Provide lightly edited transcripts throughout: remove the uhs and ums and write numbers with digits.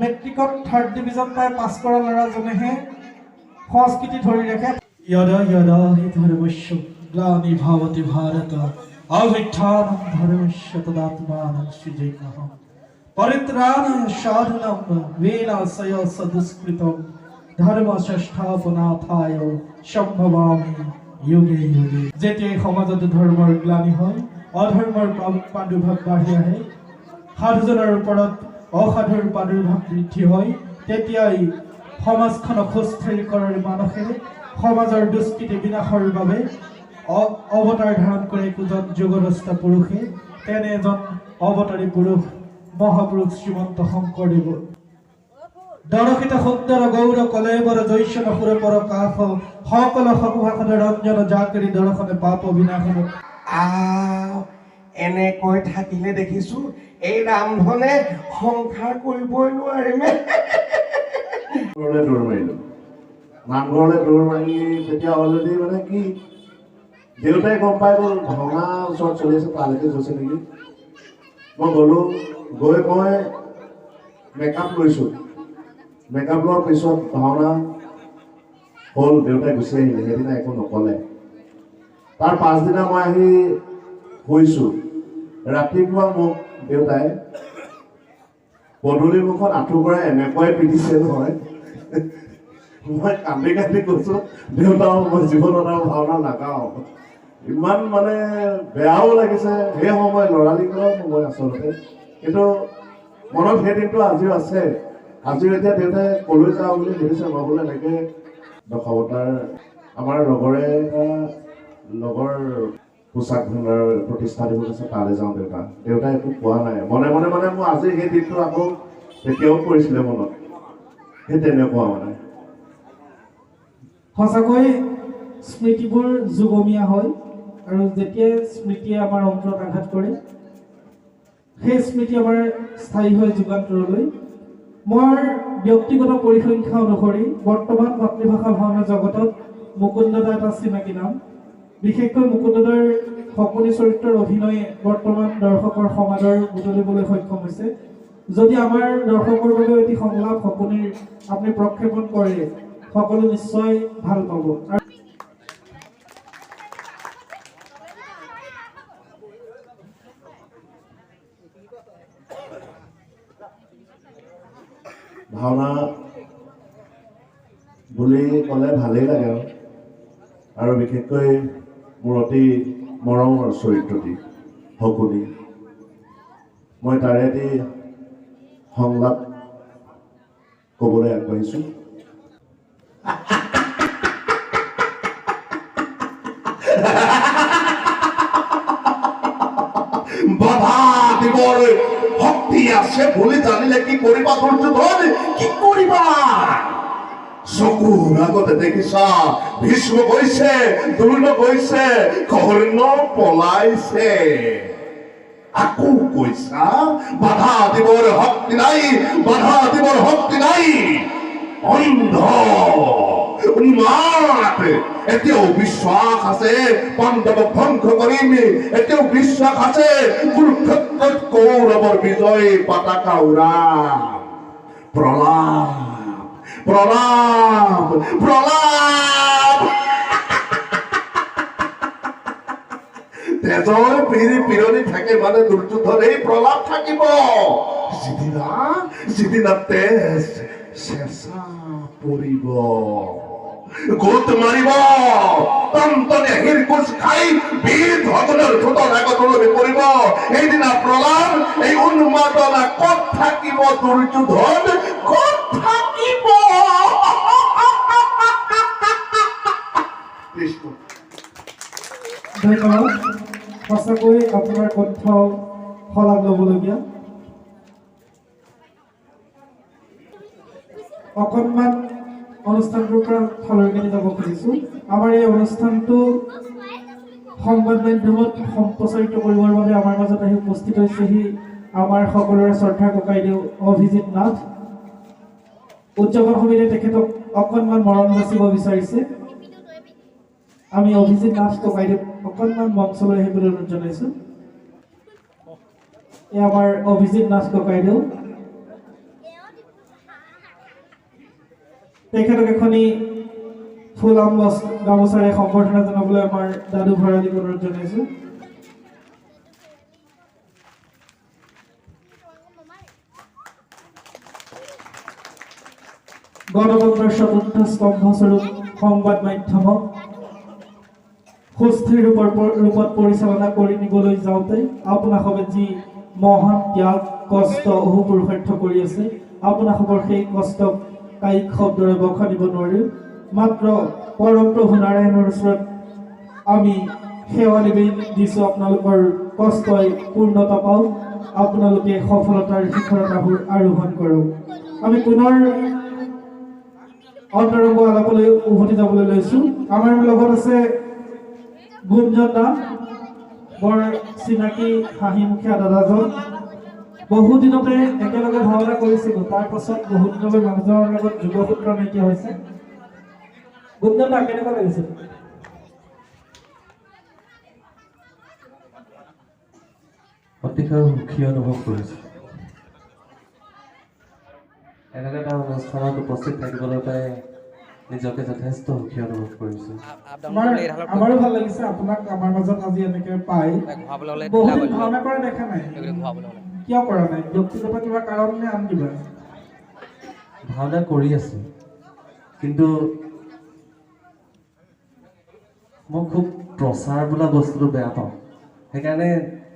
মেট্ৰিকত 3rd division পাই পাছ কৰা ল'ৰাজনেহে সংস্কৃতি ধৰি ৰাখে। यदा यदा हि धर्मस्य ग्लानिर्भवति भारत अभ्युत्थानं धर्मस्य तदात्मानं सृजेम्यहम् परित्राणाय साधनं विनाशाय सदुष्कृतं धर्मस्य संस्थापनार्थाय सम्भवामि युगे युगे। যেতিয়াই সমাজত ধৰ্মৰ গ্লানি হয়, অধৰ্মৰ প্ৰাদুৰ্ভাৱ বাঢ়ি আহে, সাধুজনৰ ওপৰত অসাধুৰ প্ৰাদুৰ্ভাৱ বৃদ্ধি হয়, তেতিয়াই সমাজখনক সুস্থিৰ কৰাৰ মানসেৰে সমাজৰ দুষ্কৃতি বিনাশৰ বাবে অৱতাৰ ধাৰণ কৰে একোজন যোগদস্তা পুৰুষে। তেনে এজন অৱতাৰী পুৰুষ মহাপুৰুষ শ্ৰীমন্ত শংকৰদেৱ। দৰ্শিত সুন্দৰ গৌৰ কলেবৰ জৈশ্যন সুৰ পৰ কাষ সকল সকুভাষণ ৰঞ্জন জাকৰি দৰ্শনে পাপ বিনাশন। এনেকৈ থাকিলে দেখিছো এই ৰামধনে সংসাৰ কৰিবই নোৱাৰিম। নামঘৰলৈ দৌৰ মাৰি তেতিয়া অলৰেডি মানে কি দেউতাই গম পাই গ'ল ভাওনা ওচৰত চলি আছে, তালৈকে গৈছে নেকি। মই গ'লোঁ, গৈ মই মেকআপ লৈছোঁ। মেকআপ লোৱাৰ পিছত ভাওনা হ'ল, দেউতাই গুচি আহিলে, সেইদিনা একো নক'লে। তাৰ পাছদিনা মই আহি শুইছোঁ। ৰাতিপুৱা মোক দেউতাই পদূলিৰ মুখত আঁঠু কৰাই এনেকুৱাই পিন্ধিছে নহয়, মই কান্দি কান্দি কৈছো দেউতা মই জীৱনত আৰু ভাওনা নাগাওঁ। ইমান মানে বেয়াও লাগিছে সেই সময়, ল'ৰালিকালৰ সময় আচলতে, কিন্তু মনত সেই দিনটো আজিও আছে। আজিও এতিয়া দেউতাই কলৈ যাওঁ বুলি সুধিছে, মই বোলে এনেকৈ দশাৱতাৰ আমাৰ লগৰে লগৰ পোচাক ভাণ্ডাৰ প্ৰতিষ্ঠা দিব আছে, তালৈ যাওঁ দেউতা। দেউতাই একো কোৱা নাই, মনে মনে মানে মোৰ আজি সেই দিনটো আকৌ তেতিয়াও পৰিছিলে মনত, সেই তেনেকুৱা মানে। সঁচাকৈ স্মৃতিবোৰ যুগমীয়া হয়, আৰু যেতিয়াই স্মৃতিয়ে আমাৰ অন্তৰত আঘাত কৰে, সেই স্মৃতি আমাৰ স্থায়ী হয় যুগান্তৰলৈ। মোৰ ব্যক্তিগত পৰিসংখ্যা অনুসৰি বৰ্তমান মাতৃভাষা ভাওনা জগতত মুকুন্দদা এটা চিনাকি নাম। বিশেষকৈ মুকুন্দদাৰ শকুনি চৰিত্ৰৰ অভিনয়ে বৰ্তমান দৰ্শকৰ সমাদৰ বুটলিবলৈ সক্ষম হৈছে। যদি আমাৰ দৰ্শকৰ বাবে এটি সংলাপ শকুনিৰ আপুনি প্ৰক্ষেপণ কৰে, সকলো নিশ্চয় ভাল পাব। ভাওনা বুলি ক'লে ভালেই লাগে আৰু বিশেষকৈ মোৰ অতি মৰমৰ চৰিত্ৰটি শকুনি। মই তাৰে এটি সংলাপ ক'বলৈ আগবাঢ়িছোঁ। বাধা দিবৰ শক্তি আছে বুলি জানিলে কি কৰিবা দুৰ্যোধন, কি কৰিবা? চকুৰ আগতে দেখিছা ভীষ্ম গৈছে, দ্ৰোণ গৈছে, কৰ্ণ পলাইছে, আকৌ কৈছা বাধা দিবৰ শক্তি নাই, বাধা দিবৰ শক্তি নাই। অন্ধ উন্মাদ, এতিয়াও বিশ্বাস আছে পাণ্ডৱক ধ্বংস কৰিম, এতিয়াও বিশ্বাস আছে কুৰুক্ষেত্ৰত কৌৰৱৰ বিজয় পতাকা উৰাম। প্ৰলাপ প্ৰলাপ প্ৰলাপ, তেজৰ পিৰণি থাকে মানে দুৰ্যোধন এই প্ৰলাপ থাকিব। যিদিনা তেজ চেঁচা পৰিব, গোট মাৰিব, টনটনে হিৰকুচ খাই বীৰ ভগনৰ ঠোঁটৰ আগত ওলমি পৰিব, সেইদিনা প্ৰলাপ। এই উন্মাদনা ক'ত থাকিব দুৰ্যোধন, ক'ত থাকিব? ধন্যবাদ। সঁচাকৈ আপোনাৰ কণ্ঠ শলাগ ল'বলগীয়া। অকণমান অনুষ্ঠানটোৰ পৰা ফালৰি যাব খুজিছোঁ। আমাৰ এই অনুষ্ঠানটো সংবাদ মাধ্যমত সম্প্ৰচাৰিত কৰিবৰ বাবে আমাৰ মাজত আহি উপস্থিত হৈছেহি আমাৰ সকলোৰে শ্ৰদ্ধাৰ ককাইদেউ অভিজিত নাথ। উদযাপন সমিতিয়ে তেখেতক অকণমান মৰম যাচিব বিচাৰিছে। আমি অভিজিত নাথ ককাইদেউ অকণমান মঞ্চলৈ আহিবলৈ অনুৰোধ জনাইছোঁ। এই আমাৰ অভিজিত নাথ ককাইদেউ তেখেতক এখনি ফুল গামোচাৰে সম্বৰ্ধনা জনাবলৈ আমাৰ দাদু ভৰালীক অনুৰোধ জনাইছোঁ। গণতন্ত্ৰৰ চতুৰ্থ স্তম্ভস্বৰূপ সংবাদ মাধ্যমক সুস্থিৰ ৰূপত পৰিচালনা কৰি নিবলৈ যাওঁতে আপোনালোকে যি মহান ত্যাগ কষ্ট অহোপুৰুষাৰ্থ কৰি আছে, আপোনালোকৰ সেই কষ্টক কায়িক শব্দৰে বখানিব নোৱাৰি। মাত্ৰ পৰম প্ৰভু নাৰায়ণৰ ওচৰত আমি সেৱা দিছোঁ, আপোনালোকৰ কষ্টই পূৰ্ণতা পাওক, আপোনালোকে সফলতাৰ শিখৰতাবোৰ আৰোহণ কৰক। আমি পুনৰ অন্তৰংগ আলাপলৈ উভতি যাবলৈ লৈছোঁ। আমাৰ লগত আছে গুঞ্জন দা, বৰ চিনাকি হাঁহিমুখীয়া দাদাজন। বহুদিনতে একেলগে ভাওনা কৰিছিলোঁ, তাৰ পাছত বহুদিনলৈ মানুহজনৰ লগত যোগসূত্ৰ নাইকিয়া হৈছে। গুঞ্জন দা, কেনেকুৱা লাগিছিল? অতিশয় সুখী অনুভৱ কৰিছোঁ। এনেকুৱা এটা অনুষ্ঠানত উপস্থিত থাকিবলৈ পাই নিজকে যথেষ্ট সুখী অনুভৱ কৰিছোঁ। আমাৰো ভাল লাগিছে আপোনাক আমাৰ মাজত আজি এনেকে পাই। বহুত ভাওনা কৰা দেখা নাই, কিয় কৰা নাই? ব্যক্তিগত কিবা কাৰণ নে আন কিবা? ভাওনা কৰি আছোঁ, কিন্তু মই খুব প্ৰচাৰ বোলা বস্তুটো বেয়া পাওঁ। সেইকাৰণে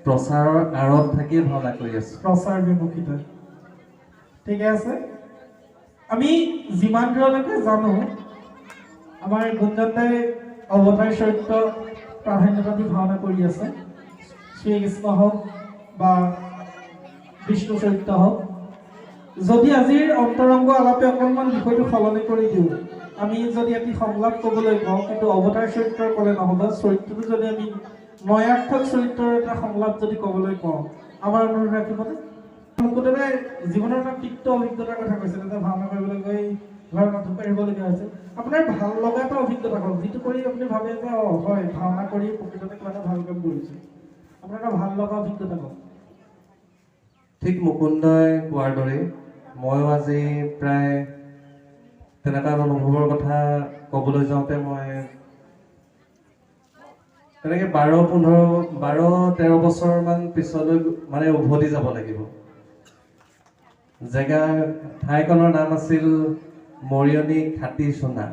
প্ৰচাৰৰ আঁৰত থাকিয়ে ভাওনা কৰি আছোঁ। প্ৰচাৰ বিমুখিতা ঠিকে আছে। আমি যিমান দূৰলৈকে জানো, আমাৰ গুঞ্জন দাই অৱতাৰ চৰিত্ৰ প্ৰাধান্যতা দি ভাওনা কৰি আছে। শ্ৰীকৃষ্ণ হওক বা বিষ্ণু চৰিত্ৰ হওক। যদি আজিৰ অন্তৰংগ আলাপে অকণমান বিষয়টো সলনি কৰি দিওঁ, আমি যদি এটি সংলাপ ক'বলৈ কওঁ, কিন্তু অৱতাৰ চৰিত্ৰৰ ক'লে নহ'ব, চৰিত্ৰটো যদি আমি নয়াৰ্থক চৰিত্ৰৰ এটা সংলাপ যদি ক'বলৈ কওঁ, আমাৰ অনুৰোধ ৰাখিবনে? মুকুটে জীৱনৰ এটা তিক্ত অভিজ্ঞতাৰ কথা কৈছিল, এটা ভাওনা কৰিবলৈ গৈ ঘৰ নথকা আহিবলগীয়া হৈছে। আপোনাৰ ভাল লগা এটা অভিজ্ঞতা কওক, যিটো কৰি আপুনি ভাবে যে হয় ভাওনা কৰি প্ৰকৃততে কিবা এটা ভাল কাম কৰিছে। আপোনাৰ এটা ভাল লগা অভিজ্ঞতা কওক। ঠিক মুকুন্দই কোৱাৰ দৰে ময়ো আজি প্ৰায় তেনেকুৱা অনুভৱৰ কথা ক'বলৈ যাওঁতে মই তেনেকৈ 12-13 বছৰমান পিছলৈ মানে উভতি যাব লাগিব। ঠাইখনৰ নাম আছিল মৰিয়নি খাটি চোনা।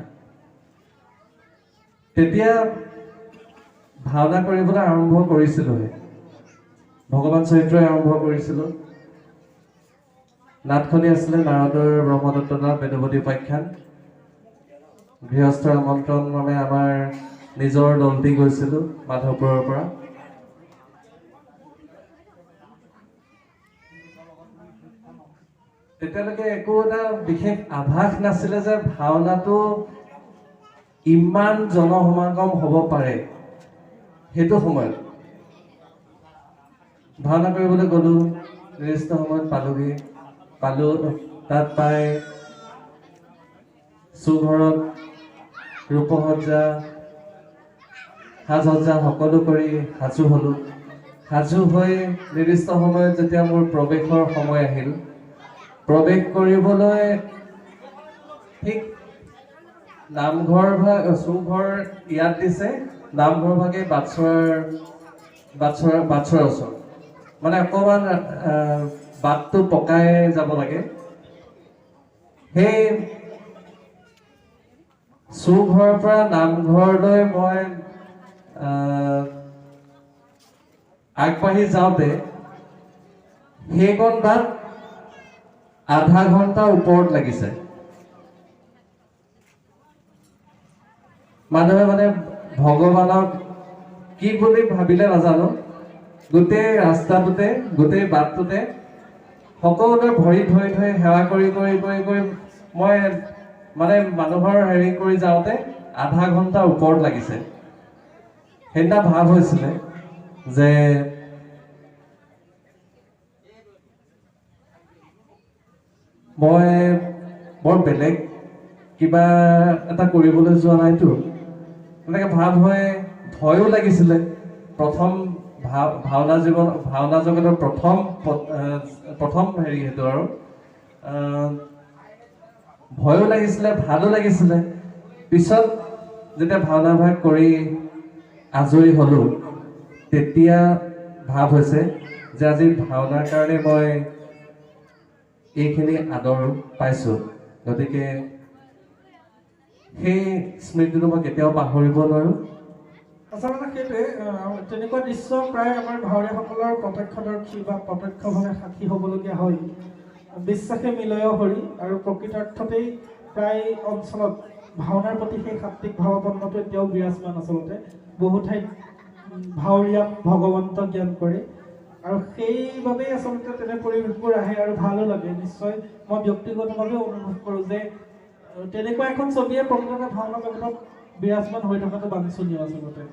তেতিয়া ভাওনা কৰিবলৈ আৰম্ভ কৰিছিলোঁহে, ভগৱান চৰিত্ৰই আৰম্ভ কৰিছিলোঁ। নাটখনি আছিলে নাৰদৰ ব্ৰহ্মদত্ত নাথ বেদৱতী উপাখ্যান। গৃহস্থৰ আমন্ত্ৰণ মানে আমাৰ নিজৰ দলটি গৈছিলোঁ মাধৱপুৰৰ পৰা। তেতিয়ালৈকে একো এটা বিশেষ আভাস নাছিলে যে ভাওনাটো ইমান জনসমাগম হ'ব পাৰে। সেইটো সময়ত ভাওনা কৰিবলৈ গ'লো, নিৰ্দিষ্ট সময়ত পালোঁ। তাত পাই চুঘৰত ৰূপসজ্জা সাজ সজ্জা সকলো কৰি সাজু হ'লোঁ। সাজু হৈ নিৰ্দিষ্ট সময়ত যেতিয়া মোৰ প্ৰৱেশৰ সময় আহিল, প্ৰৱেশ কৰিবলৈ ঠিক চুঘৰ ইয়াত দিছে, নামঘৰ ভাগে বাটচৰাৰ ওচৰত, মানে অকণমান বাটটো পকাই যাব লাগে। সেই চুঘৰৰ পৰা নামঘৰলৈ মই আগবাঢ়ি যাওঁতে সেইকণ বাট আধা ঘণ্টা ওপৰত লাগিছে। মানুহে মানে ভগৱানক কি বুলি ভাবিলে নাজানো, গোটেই ৰাস্তাটোতে গোটেই বাটটোতে সকলোৱে ভৰি ধৰি সেৱা কৰি মই মানে মানুহৰ হেৰি কৰি যাওঁতে আধা ঘণ্টা ওপৰত লাগিছে। সেইদিনা ভাৱ হৈছিলে যে মই বৰ বেলেগ কিবা এটা কৰিবলৈ যোৱা নাইতো, এনেকৈ ভাৱ হৈ ভয়ো লাগিছিলে। প্ৰথম ভাওনা জগতৰ প্ৰথম হেৰি সেইটো আৰু ভয়ো লাগিছিলে ভালো লাগিছিলে পিছত যেতিয়া ভাওনা ভাগ কৰি আজৰি হ'লো তেতিয়া ভাৱ হৈছে যে আজি ভাওনাৰ কাৰণে মই এইখিনি আদৰ পাইছোঁ গতিকে সেই স্মৃতিটো মই কেতিয়াও পাহৰিব নোৱাৰোঁ আচলতে সেইটোৱে তেনেকুৱা দৃশ্য প্ৰায় আমাৰ ভাৱৰীয়াসকলৰ প্ৰত্যক্ষদৰ্শী বা প্ৰত্যক্ষভাৱে সাক্ষী হ'বলগীয়া হয় বিশ্বাসে মিলয় হৰি আৰু প্ৰকৃতাৰ্থতেই প্ৰায় অঞ্চলত ভাওনাৰ প্ৰতি সেই সাত্বিক ভাৱাপন্নটো এতিয়াও বিৰাজমান আচলতে বহু ঠাইত ভাৱৰীয়াক ভগৱন্ত জ্ঞান কৰে আৰু সেইবাবেই আচলতে তেনে পৰিৱেশবোৰ আহে আৰু ভালো লাগে নিশ্চয় মই ব্যক্তিগতভাৱে অনুভৱ কৰোঁ যে তেনেকুৱা এখন ছবিয়ে প্ৰকৃততে ভাওনা জগতত বিৰাজমান হৈ থকাটো বাঞ্ছনীয় আচলতে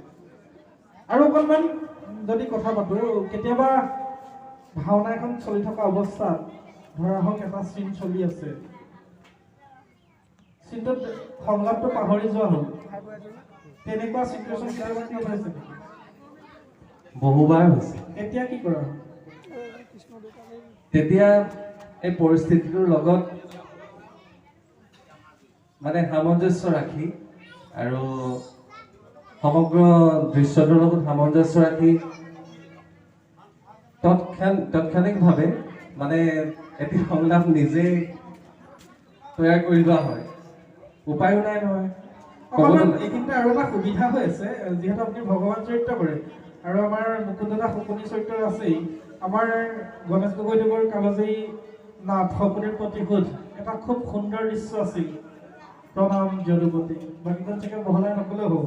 আৰু অকণমান যদি কথা পাতোঁ কেতিয়াবা ভাওনা এখন চলি থকা অৱস্থাত ধৰা হওক এটা চিন চলি আছে চিনটোত সংলাপটো পাহৰি যোৱা হ'ল তেনেকুৱা চিটুৱেশ্যন কেতিয়াবা কিয় হৈছে নেকি বহুবাৰ হৈছে এতিয়া কি কৰা তেতিয়া এই পৰিস্থিতিটোৰ লগত মানে সামঞ্জস্য ৰাখি আৰু সমগ্ৰ দৃশ্যটোৰ লগত সামঞ্জস্য ৰাখি তাৎক্ষণিকভাৱে মানে এটি সংলাপ নিজেই তৈয়াৰ কৰি লোৱা হয় উপায়ো নাই নহয় অকণমান এইখিনিতে আৰু এটা সুবিধা হৈ আছে যিহেতু আপুনি ভগৱান চৰিত্ৰ কৰে আৰু আমাৰ মুকুন্দদা শকুনি চৰিত্ৰ আছেই আমাৰ গণেশ গগৈদেৱৰ কালজয়ী নাট শকুনিৰ প্ৰতিশোধ এটা খুব সুন্দৰ দৃশ্য আছিল প্ৰণাম যদুপতি বাকীখন চাগে বহলাই নকলেও হ'ব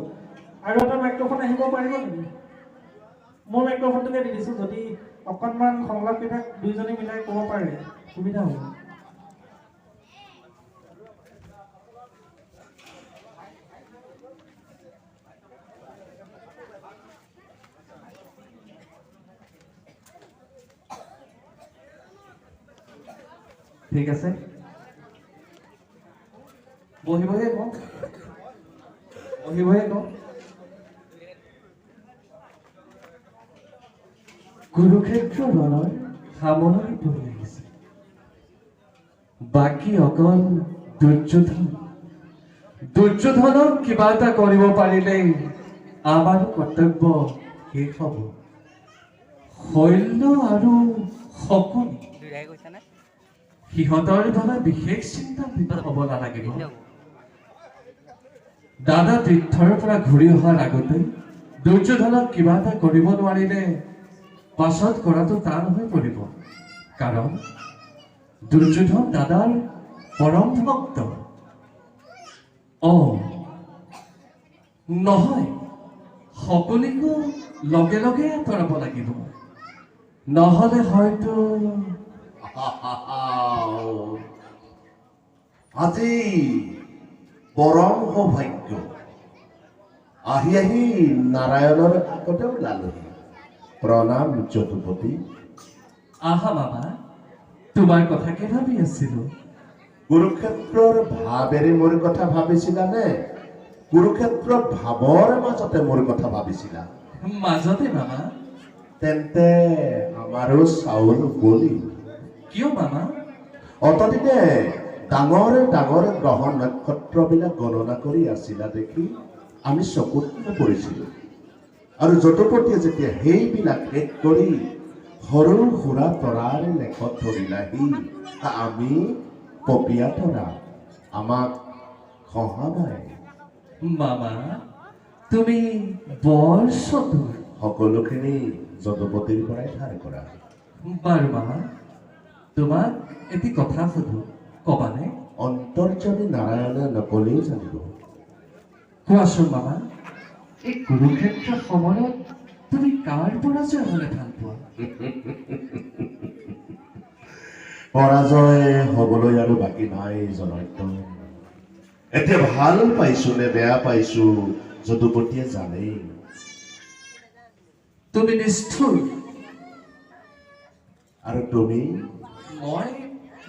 আৰু এটা মাইক্ৰফোন আহিব পাৰিব নেকি মোৰ মাইক্ৰফোনটোকে দি দিছোঁ যদি অকণমান সংলাপকেইটা দুইজনে মিলাই ক'ব পাৰে সুবিধা হ'ব ঠিক আছে বহিবহে কওঁ কুৰুক্ষেত্ৰ ৰণৰ সামৰণি পৰি আহিছে বাকী অকল দুৰ্যোধনক কিবা এটা কৰিব পাৰিলেই আমাৰ কৰ্তব্য শেষ হ'ব শৈল্য আৰু শকুনি সিহঁতৰ বাবে বিশেষ চিন্তা হ'ব নালাগিব দাদা তীৰ্থৰ পৰা ঘূৰি অহাৰ আগতে দুৰ্যোধনক কিবা এটা কৰিব নোৱাৰিলে পাছত কৰাটো টান হৈ পৰিব কাৰণ দুৰ্যোধন দাদাৰ পৰম ভক্ত নহয় সকলোকো লগে লগে আঁতৰাব লাগিব নহ'লে হয়তো আজি পৰম সৌভাগ্য আহি আহি নাৰায়ণৰ আগতে ওলালোহি প্ৰণাম যদুপতি আহা মামা তোমাৰ কথাকে ভাবি আছিলো কুৰুক্ষেত্ৰৰ ভাৱেৰে মোৰ কথা ভাবিছিলানে কুৰুক্ষেত্ৰৰ ভাৱৰ মাজতে মোৰ কথা ভাবিছিলা মাজতে মামা তেন্তে আমাৰো চাউল গলি কিয় মামা অতদিনে ডাঙৰ ডাঙৰ গ্ৰহ নক্ষত্ৰবিলাক গণনা কৰি আছিলা দেখি আমি চকুত পৰিছিলোঁ আৰু যদুপতিয়ে যেতিয়া সেইবিলাক শেষ কৰি সৰু সুৰা তৰাৰ লেখত ধৰিলাহি আমি পপীয়া তৰা আমাক সহাবাই মামা তুমি বৰ চতুৰ সকলোখিনি যদুপতিৰ পৰাই ধাৰ কৰা বাৰু মামা তোমাক এটি কথা সুধো কবানে অন্তৰ্যামী নাৰায়ণে নকলেই জানিব কোৱাচোন মামা এই কুৰুক্ষেত্ৰ সময়ত তুমি কাৰ পৰাজয় হ'লে ভাল পোৱা পৰাজয় হবলৈ আৰু বাকী নাই জনাৰ্দন এতিয়া ভাল পাইছো নে বেয়া পাইছো যদুপতিয়ে জানেই তুমি নিষ্ঠুৰ আৰু তুমি মই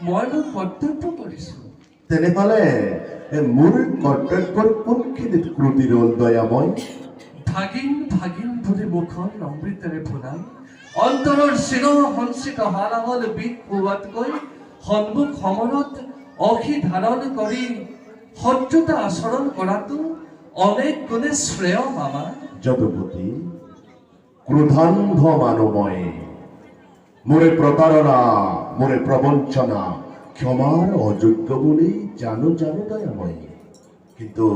মোৰ কৰ্তব্য কৰিছো তেনেহলে মোৰ কৰ্তব্যৰ কোনখিনিত ক্ৰুটি ৰল দয়াময় ভাগিন ভাগিন বুলি মুখৰ অমৃতেৰে ফুলাই অন্তৰৰ চিৰ সঞ্চিত হাৰাহল বিষ পোৱাতকৈ সন্মুখ সমৰত অসি ধাৰণ কৰি শত্ৰুতা আচৰণ কৰাটো অনেক গুণে শ্ৰেয় মামা। যদুপতি, ক্ৰোধান্ধ মানুহ মই, মোৰে প্ৰতাৰণা মোৰে প্ৰবঞ্চনা ক্ষমাৰ অযোগ্য বুলি জানো দয়াময়, কিন্তু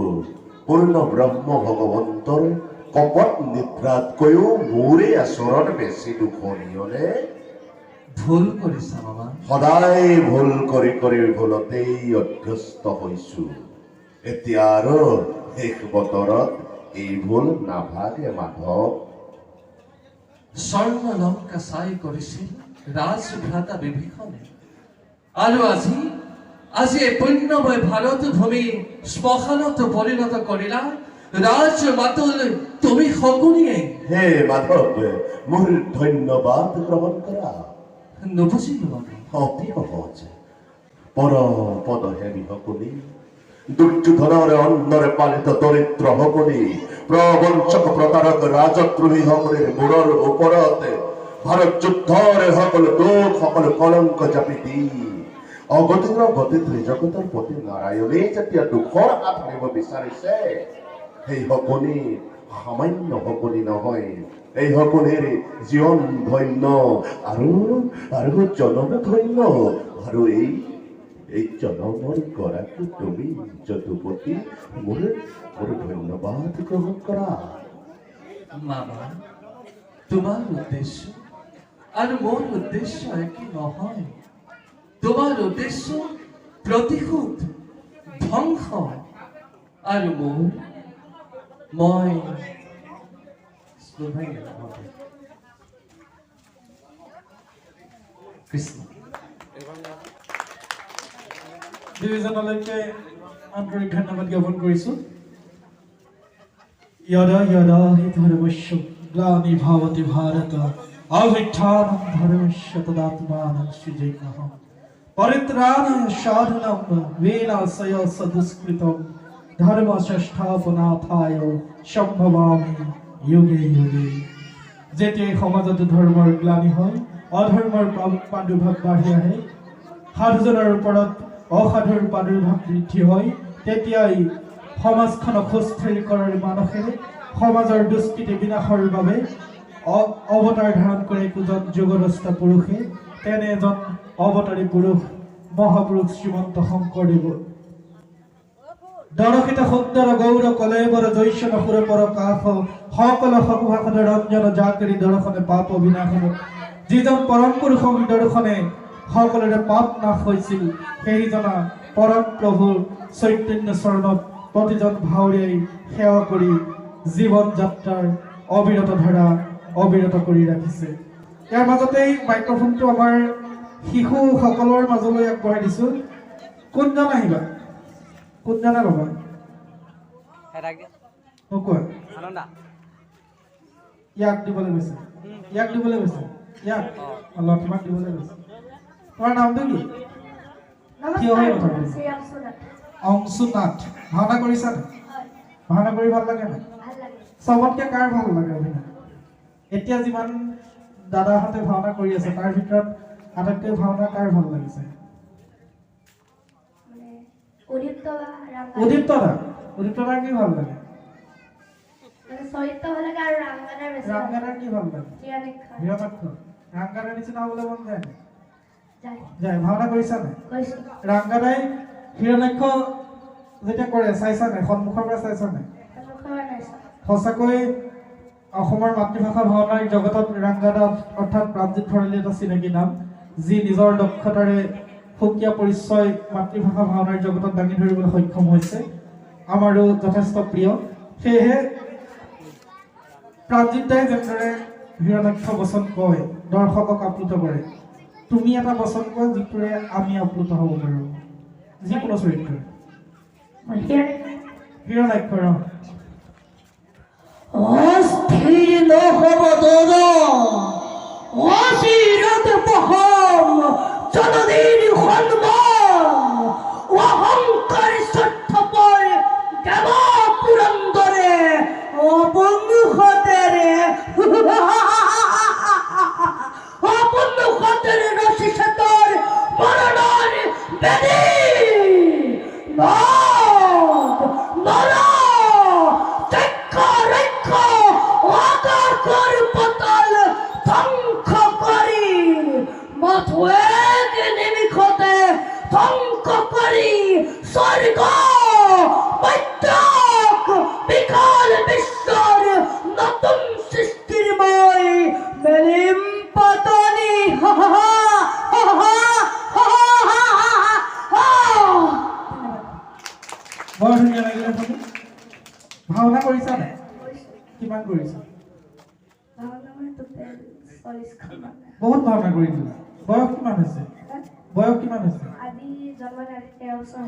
পূৰ্ণ ব্ৰহ্ম ভগৱন্তৰ কপট নিদ্ৰাতকৈও মোৰে আচৰণ বেছি দুখনীয়নে? ভুল কৰিছা মামা। সদায় ভুল কৰি কৰি ভুলতেই অভ্যস্ত হৈছো। এতিয়া আৰু শেষ বতৰত এই ভুল নাভাগে মাধৱ। স্বৰ্ণ লংকা চাই কৰিছিল ৰাজভ্ৰাতা বিভীষণে, আৰু আজি এই পুণ্যময় ভাৰত ভূমি শ্মশানত পৰিণত কৰিলা ৰাজ মাতুল তুমি শকুনিয়ে। হে মাধৱ, মোৰ ধন্যবাদ গ্ৰহণ কৰা। নুবুজিলো মামা। অতি সহজ। পৰ পদহেমি শকুনি, দুৰ্যোধনৰে অন্নৰে পালিত দৰিদ্ৰ শকুনি, প্ৰবঞ্চক প্ৰতাৰক ৰাজদ্ৰোহী শকুনিৰ মূৰৰ ওপৰতে ভাৰত যুদ্ধৰে সকলো দুখ সকলো কলংক জাপি দি অগতিৰ গতি ত্ৰিজগতৰ প্ৰতি নাৰায়ণে যেতিয়া দুখৰ হাত আনিব বিচাৰিছে, সেই শকুনি সামান্য শকুনি নহয়। এই শকুনিৰ জীৱন ধন্য আৰু জনম ধন্য। আৰু এই জনমৰ গৰাকী তুমি যদুপতি। মোৰ ধন্যবাদ গ্ৰহণ কৰা। মামা, তোমাৰ উদ্দেশ্য আৰু মোৰ উদ্দেশ্য একে নহয়। তোমাৰ উদ্দেশ্য প্ৰতিশোধ, ধ্বংস, আৰু মই কৃষ্ণ। দুয়োজনলৈকে আন্তৰিক ধন্যবাদ জ্ঞাপন কৰিছোঁ। यदा यदा हि धर्मस्य ग्लानिर्भवति भारत अभिष्ठानं धर्मस्य तदात्मानं सृजेमः परित्राणाय साधनं विनाशाय सदुष्कृतं धर्मसंस्थापनार्थाय सम्भवामि युगे युगे। যেতিয়াই সমাজত ধৰ্মৰ গ্লানি হয়, অধৰ্মৰ প্ৰাদুৰ্ভাৱ বাঢ়ি আহে, সাধুজনৰ ওপৰত অসাধুৰ প্ৰাদুৰ্ভাৱ বৃদ্ধি হয়, তেতিয়াই সমাজখনক সুস্থিৰ কৰাৰ মানসেৰে সমাজৰ দুষ্কৃতি বিনাশৰ বাবে অৱতাৰ ধাৰণ কৰে একোজন যোগদস্তা পুৰুষে। তেনে এজন অৱতাৰী পুৰুষ মহাপুৰুষ শ্ৰীমন্ত শংকৰদেৱ। দৰশিত সুন্দৰ গৌৰ কলেবৰ জৈশ্যন সুৰ পৰ কাষ সকল সকুভাষণ ৰঞ্জন জাকৰি দৰ্শনে পাপ বিনাশন। যিজন পৰম পুৰুষৰ দৰ্শনে সকলোৰে পাপ নাশ হৈছিল, সেইজনা পৰম প্ৰভুৰ চৈতন্য চৰণত প্ৰতিজন ভাৱৰীয়াই সেৱা কৰি জীৱন যাত্ৰাৰ অবিৰত ধাৰা অবিৰত কৰি ৰাখিছে। ইয়াৰ মাজতেই মাইক্ৰফোনটো আমাৰ শিশুসকলৰ মাজলৈ আগবঢ়াই দিছোঁ। কোনজন আহিবা? কোনজনে ল'বা? কোৱা। ইয়াক দিবলৈ গৈছে, ইয়াক দিবলৈ গৈছে, ইয়াক লক্ষ্মীমাক দিবলৈ গৈছে। তোমাৰ নামটো কি? থিয় হৈ কথা কৈছে। অংশুনাথ। ভাওনা কৰিছা নে? ভাওনা কৰি ভাল লাগে নে? চবতকে কাৰ ভাল লাগে অভিনয়? এতিয়া যিমান দাদাহঁতে ভাওনা কৰি আছে, তাৰ ভিতৰত আটাইতকৈ ভাওনা কাৰ ভাল লাগিছে? উদিপ্ত দা। উদিপ্ত দাৰ কি ভাল লাগে? ৰামগানাৰ কি ভাল লাগে? হিৰণ্যাক্ষ। ৰামগানাৰ নিচিনা হ'বলৈ মন যায় নে? যায়। ভাওনা কৰিছা নে? ৰামগানাই হিৰণ্যাক্ষ যেতিয়া কৰে চাইছা নে? সন্মুখৰ পৰা চাইছা নে? সঁচাকৈ অসমৰ মাতৃভাষা ভাওনাৰ জগতত ৰাংগাদা অৰ্থাৎ প্ৰাণজিৎ ভৰালী এটা চিনাকি নাম, যি নিজৰ দক্ষতাৰে সুকীয়া পৰিচয় মাতৃভাষা ভাওনাৰ জগতত দাঙি ধৰিবলৈ সক্ষম হৈছে। আমাৰো যথেষ্ট প্ৰিয়। সেয়েহে প্ৰাণজিৎ দাই যেনেদৰে হিৰণ্যাক্ষ বচন কয়, দৰ্শকক আপ্লুত কৰে, তুমি এটা বচন কোৱা যিটোৰে আমি আপ্লুত হ'ব পাৰোঁ, যিকোনো চৰিত্ৰ। হিৰণ্যাক্ষৰ অস্থিৰ নহব দাদা, অচিৰত বহম জননীৰ সন্মান, অহংকাৰ স্বাৰ্থপৰ দেৱ পুৰন্দৰে অবংশতেৰে অবংশতেৰে ৰচিত মৰণৰ বেদী স্বৰ্গ বৈদ্যক বিকাল বিশ্বৰ নতুন সৃষ্টিৰ মই মেলিম পাতনি বৰ ধুনীয়া লাগিলে আপুনি ভাওনা কৰিছা নাই কিমান কৰিছা বহুত ভাওনা কৰিছিলা বয়স কিমান হৈছে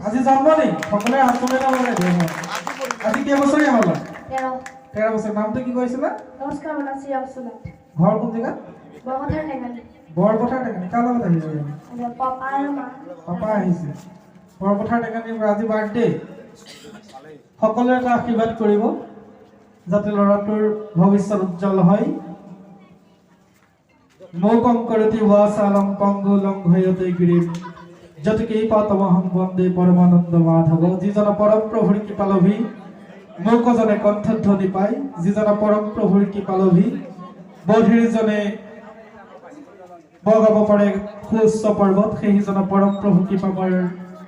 আজি জন্ম নেই সকলোৱে আচলতে লগাই দিয়ে আজি কেইবছৰীয়া হ'ল 13 বছৰ নামটো কি কৈছিলা ঘৰ কোন জেগাত বৰপথাৰ টেঙানী কাৰ লগত আহিছে পাপা আহিছে বৰপথাৰ টেঙানীৰ পৰা আজি বাৰ্থডে সকলোৱে এটা আশীৰ্বাদ কৰিব যাতে ল'ৰাটোৰ ভৱিষ্যত উজ্জ্বল হয় মৌকং কৰতি ৱাসালং পংগুলং ভয়তে গিৰিম যতকেই পাতমহং বন্দে পৰমানন্দ মাধৱ যিজন পৰম প্ৰভুৰ কৃপালভী মৌকজনে কণ্ঠধ্বনি পায় যিজন পৰম প্ৰভুৰ কৃপালভী বধিৰজনে বগাব পাৰে সুউচ্চ পৰ্বত সেইজন পৰম প্ৰভু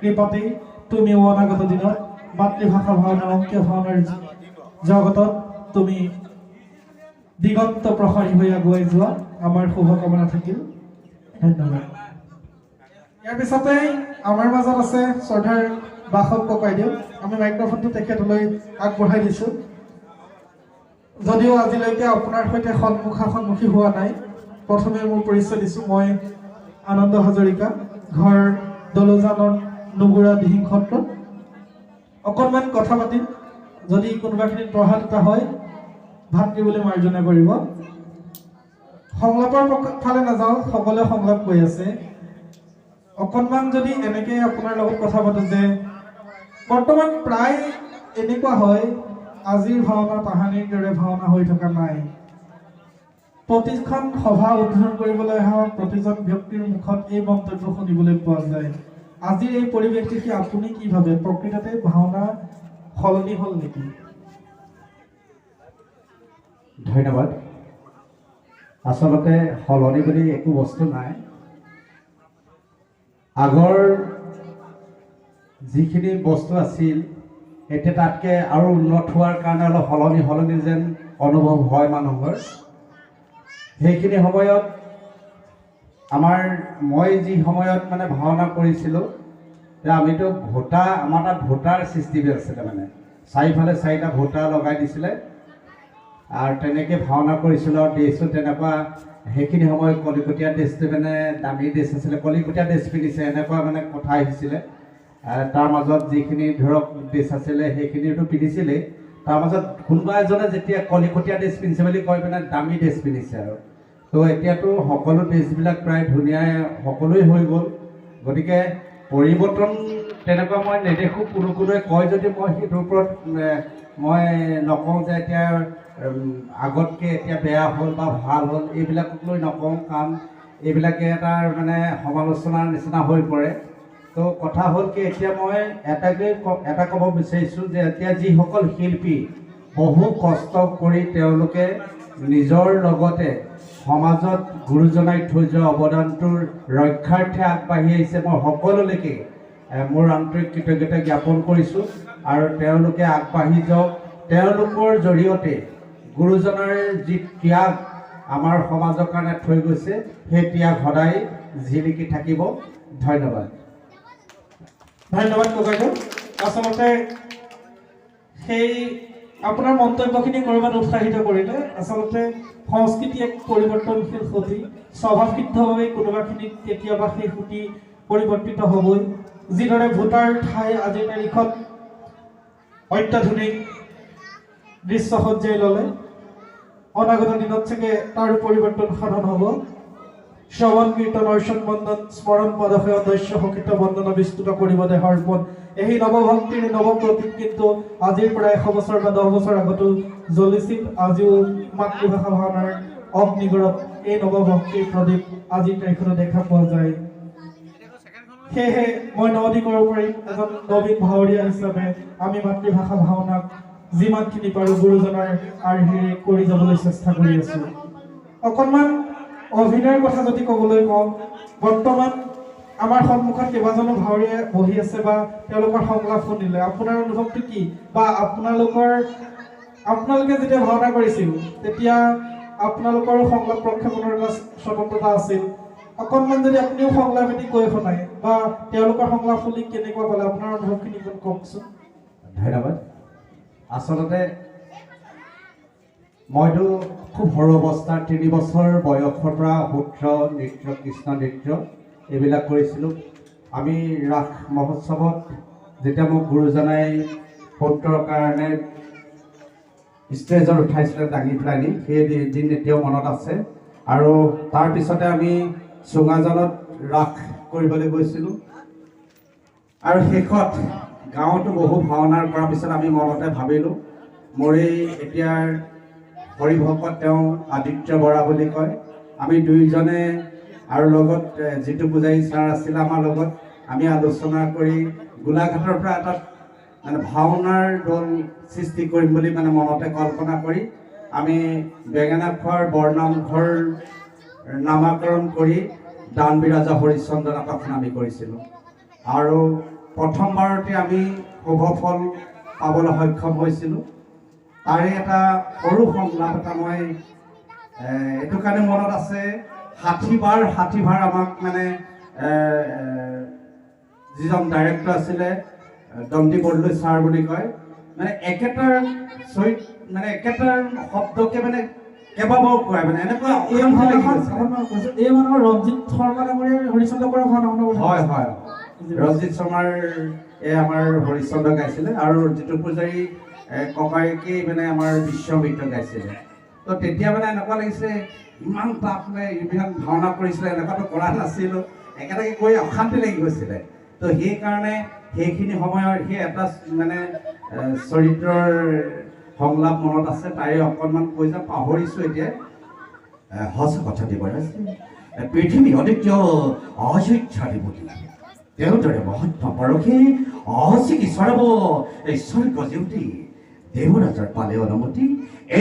কৃপাতেই তুমি অনাগত দিনত মাতৃভাষা ভাওনা অংকীয় ভাওনাৰ জগতত তুমি দিগন্ত প্ৰসাৰী হৈ আগুৱাই যোৱা আমাৰ শুভকামনা থাকিল ধন্যবাদ ইয়াৰ পিছতেই আমাৰ মাজত আছে শ্ৰদ্ধাৰ বাসৱ ককাইদেউ আমি মাইক্ৰফোনটো তেখেতলৈ আগবঢ়াই দিছোঁ যদিও আজিলৈকে আপোনাৰ সৈতে সন্মুখী হোৱা নাই প্ৰথমে মোৰ পৰিচয় দিছোঁ মই আনন্দ হাজৰিকা ঘৰ দলজানৰ নুগুৰা দিহিং সত্ৰত অকণমান কথা পাতিম যদি কোনোবাখিনিত প্ৰভাৱ এটা হয় ভাতৃ বুলি মাৰ্জনা কৰিব সংলাপৰ ফালে নাযাওঁ সকলোৱে সংলাপ কৈ আছে অকণমান যদি এনেকৈ আপোনাৰ লগত কথা পাতোঁ যে বৰ্তমান প্ৰায় এনেকুৱা হয় আজিৰ ভাওনা তাহানিৰ দৰে ভাওনা হৈ থকা নাই প্ৰতিখন সভা উদ্বোধন কৰিবলৈ অহা প্ৰতিজন ব্যক্তিৰ মুখত এই মন্তব্য শুনিবলৈ পোৱা যায় আজিৰ এই পৰিৱেশ দেখি আপুনি কি ভাবে প্ৰকৃততে ভাওনা সলনি হ'ল নেকি ধন্যবাদ আচলতে সলনি বুলি একো বস্তু নাই আগৰ যিখিনি বস্তু আছিল এতিয়া তাতকৈ আৰু উন্নত হোৱাৰ কাৰণে অলপ সলনি যেন অনুভৱ হয় মানুহৰ সেইখিনি সময়ত মই যি সময়ত মানে ভাওনা কৰিছিলোঁ আমিতো আমাৰ তাত ভোটাৰ চিষ্টেম আছিলে মানে চাৰিফালে 4টা ভোটাৰ লগাই দিছিলে আৰু তেনেকৈ ভাওনা কৰিছিলোঁ আৰু ড্ৰেছো তেনেকুৱা সেইখিনি সময়ত কলিকটীয়া ড্ৰেছটো মানে দামী ড্ৰেছ আছিলে কলিকটীয়া ড্ৰেছ পিন্ধিছে এনেকুৱা মানে কথা আহিছিলে তাৰ মাজত যিখিনি ধৰক ড্ৰেছ আছিলে সেইখিনিতো পিন্ধিছিলেই তাৰ মাজত কোনোবা এজনে যেতিয়া কলিকটীয়া ড্ৰেছ পিন্ধিছে বুলি কৈ পিনে দামী ড্ৰেছ পিন্ধিছে আৰু তো এতিয়াতো সকলো ড্ৰেছবিলাক প্ৰায় ধুনীয়াই সকলোৱে হৈ গ'ল গতিকে পৰিৱৰ্তন তেনেকুৱা মই নেদেখোঁ কোনোৱে কয় যদি মই সেইটোৰ ওপৰত মই নকওঁ যে এতিয়া আগতকৈ এতিয়া বেয়া হ'ল বা ভাল হ'ল এইবিলাকক লৈ নকওঁ কাৰণ এইবিলাকে এটাৰ মানে সমালোচনাৰ নিচিনা হৈ পৰে তো কথা হ'ল কি এতিয়া মই এটা ক'ব বিচাৰিছোঁ যে এতিয়া যিসকল শিল্পী বহু কষ্ট কৰি তেওঁলোকে নিজৰ লগতে সমাজত গুৰুজনাই থৈ যোৱা অৱদানটোৰ ৰক্ষাৰ্থে আগবাঢ়ি আহিছে মই সকলোলৈকে মোৰ আন্তৰিক কৃতজ্ঞতা জ্ঞাপন কৰিছোঁ আৰু তেওঁলোকে আগবাঢ়ি যাওক তেওঁলোকৰ জৰিয়তে গুৰুজনাৰ যি ত্যাগ আমাৰ সমাজৰ কাৰণে থৈ গৈছে সেই ত্যাগ সদায় জিলিকি থাকিব ধন্যবাদ ককাইদেউ আচলতে সেই আপোনাৰ মন্তব্যখিনি ক'ৰবাত উৎসাহিত কৰিলে আচলতে সংস্কৃতি এক পৰিৱৰ্তনশীল সুঁতি স্বভাৱসিদ্ধভাৱে কোনোবাখিনিত কেতিয়াবা সেই সুঁতি পৰিৱৰ্তিত হ'বই যিদৰে ভোটাৰ ঠাই আজিৰ তাৰিখত অত্যাধুনিক দৃশ্য সজ্জাই ল'লে অনাগত দিনত চাগে তাৰো পৰিৱৰ্তন সাধন হ'ব শ্ৰৱণ কীৰ্তন অৰ্চন বন্দন স্মৰণ পদশে অদস্য শকিত বন্দন বিস্তৃত কৰিব দেহৰ পদ এই নৱভক্তিৰ নৱপ্ৰতীক কিন্তু আজিৰ পৰা 100 বছৰ বা 10 বছৰ আগতো জ্বলিছিল আজিও মাতৃভাষা ভাওনাৰ অগ্নিগড়ত এই নৱভক্তিৰ প্ৰদীপ আজিৰ তাৰিখতো দেখা পোৱা যায় সেয়েহে মই নদী কৰিব পাৰিম এজন নবীন ভাৱৰীয়া হিচাপে আমি মাতৃভাষা ভাওনাক যিমানখিনি পাৰোঁ গুৰুজনাৰ আৰ্হিৰে কৰি যাবলৈ চেষ্টা কৰি আছোঁ। অকণমান অভিনয়ৰ কথা যদি ক'বলৈ কওঁ, বৰ্তমান আমাৰ সন্মুখত কেইবাজনো ভাৱৰীয়া বহি আছে বা তেওঁলোকৰ সংলাপ শুনিলে আপোনাৰ অনুভৱটো কি, বা আপোনালোকে যেতিয়া ভাওনা কৰিছিল তেতিয়া আপোনালোকৰ সংলাপ প্ৰক্ষেপণৰ এটা স্বতন্ত্ৰতা আছিল। অকণমান যদি আপুনিও সংলাপ এটি কৈ শুনায় বা তেওঁলোকৰ সংলাপ শুনি কেনেকুৱা পালে আপোনাৰ অনুভৱখিনি কওকচোন। ধন্যবাদ। আচলতে মইতো খুব সৰু অৱস্থাৰ 3 বছৰ বয়সৰ পৰা সূত্ৰ নৃত্য, কৃষ্ণ নৃত্য এইবিলাক কৰিছিলোঁ। আমি ৰাস মহোৎসৱত যেতিয়া মোক গুৰুজনাই সূত্ৰৰ কাৰণে ষ্টেজত উঠাইছিলে দাঙি পেলাই নি, সেই দিন এতিয়াও মনত আছে। আৰু তাৰপিছতে আমি চুঙাজানত ৰাস কৰিবলৈ গৈছিলোঁ। আৰু শেষত গাঁৱতো বহু ভাওনাৰ কৰাৰ পিছত আমি মনতে ভাবিলোঁ, মোৰ এই এতিয়াৰ হৰিভকত তেওঁ আদিত্য বৰা বুলি কয়, আমি দুয়োজনে আৰু লগত যিটো পূজাৰী ছাৰ আছিলে আমাৰ লগত, আমি আলোচনা কৰি গোলাঘাটৰ পৰা এটা মানে ভাওনাৰ দল সৃষ্টি কৰিম বুলি মানে মনতে কল্পনা কৰি আমি বেঙেনাখোৱাৰ বৰনামঘৰ নামাকৰণ কৰি দানবিৰাজা হৰিশ্চন্দ্ৰ নাটকখন আমি কৰিছিলোঁ। আৰু প্ৰথমবাৰতে আমি শুভ ফল পাবলৈ সক্ষম হৈছিলোঁ। তাৰে এটা সৰু সংলাপ এটা মই এইটো কাৰণে মনত আছে, 60 বাৰ আমাক মানে যিজন ডাইৰেক্টৰ আছিলে দণ্ডী বৰদলৈ ছাৰ বুলি কয়, মানে একেটা একেটা শব্দকে মানে কেইবাবাৰো কয়, মানে এনেকুৱা এই মানুহৰ ৰঞ্জিত শৰ্মা ডাঙৰীয়াৰ হৰিচন্দ্ৰ বৰা ভাওনা। হয় হয়, ৰঞ্জিত শৰ্মাৰ আমাৰ হৰিচন্দ্ৰ গাইছিলে আৰু যিটো পূজাৰী ককায়েকে মানে আমাৰ বিশ্বমিত্ৰ গাইছিলে। তো তেতিয়া মানে এনেকুৱা লাগিছিলে ইমান তাপ এইবিলাক ভাওনা কৰিছিলে, এনেকুৱাতো কৰা নাছিলোঁ, একেটাকে কৈ অশান্তি লাগি গৈছিলে। তো সেইকাৰণে সেইখিনি সময়ৰ সেই এটা মানে চৰিত্ৰৰ সংলাপ মনত আছে, তাৰে অকণমান কৈ যাম, পাহৰিছোঁ এতিয়া। সঁচা কথা দিব পৃথিৱী অদ্বিতীয় অস্বীক্ষাধিপতি, তেওঁৰ দৰে মহাত্মা পৰশে অচিকি স্বৰব এই স্বৰ্গ জিউতি, দেৱৰাজাৰ পালে অনুমতি,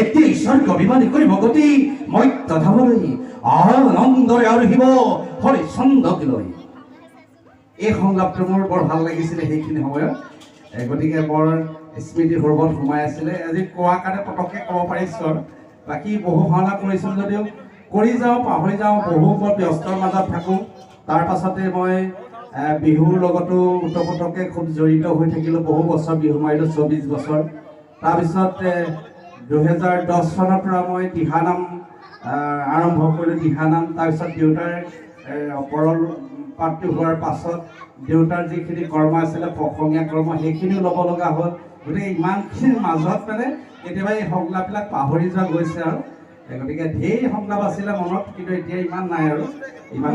এতিয়াই স্বৰ্গ বিমানী কৰিব গতি, মত্য ধামলৈ আনন্দৰে আৰোহিব হৰিচন্দ্ৰক লৈ। এই সংলাপটো মোৰ বৰ ভাল লাগিছিলে সেইখিনি সময়ত, গতিকে বৰ স্মৃতি সৌৰভত সোমাই আছিলে। আজি কোৱাৰ কাৰণে পটককৈ ক'ব পাৰিছোঁ আৰু বাকী বহু ভাওনা কৰিছোঁ যদিও কৰি যাওঁ, পাহৰি যাওঁ, বহু বৰ ব্যস্তৰ মাজত থাকোঁ। তাৰ পাছতে মই বিহুৰ লগতো ওতঃপ্ৰোতকৈ খুব জড়িত হৈ থাকিলোঁ, বহু বছৰ বিহু মাৰিলোঁ, 24 বছৰ। তাৰপিছত 2010 চনৰ পৰা মই দিহানাম আৰম্ভ কৰিলোঁ, দিহানাম। তাৰপিছত দেউতাৰ পৰল পাতটো হোৱাৰ পাছত দেউতাৰ যিখিনি কৰ্ম আছিলে অসমীয়া কৰ্ম, সেইখিনিও ল'ব লগা হ'ল। গতিকে ইমানখিনিৰ মাজত মানে কেতিয়াবা এই সংলাপবিলাক পাহৰি যোৱা গৈছে আৰু গতিকে ঢেৰ সংলাপ আছিলে মনত, কিন্তু এতিয়া ইমান নাই আৰু ইমান।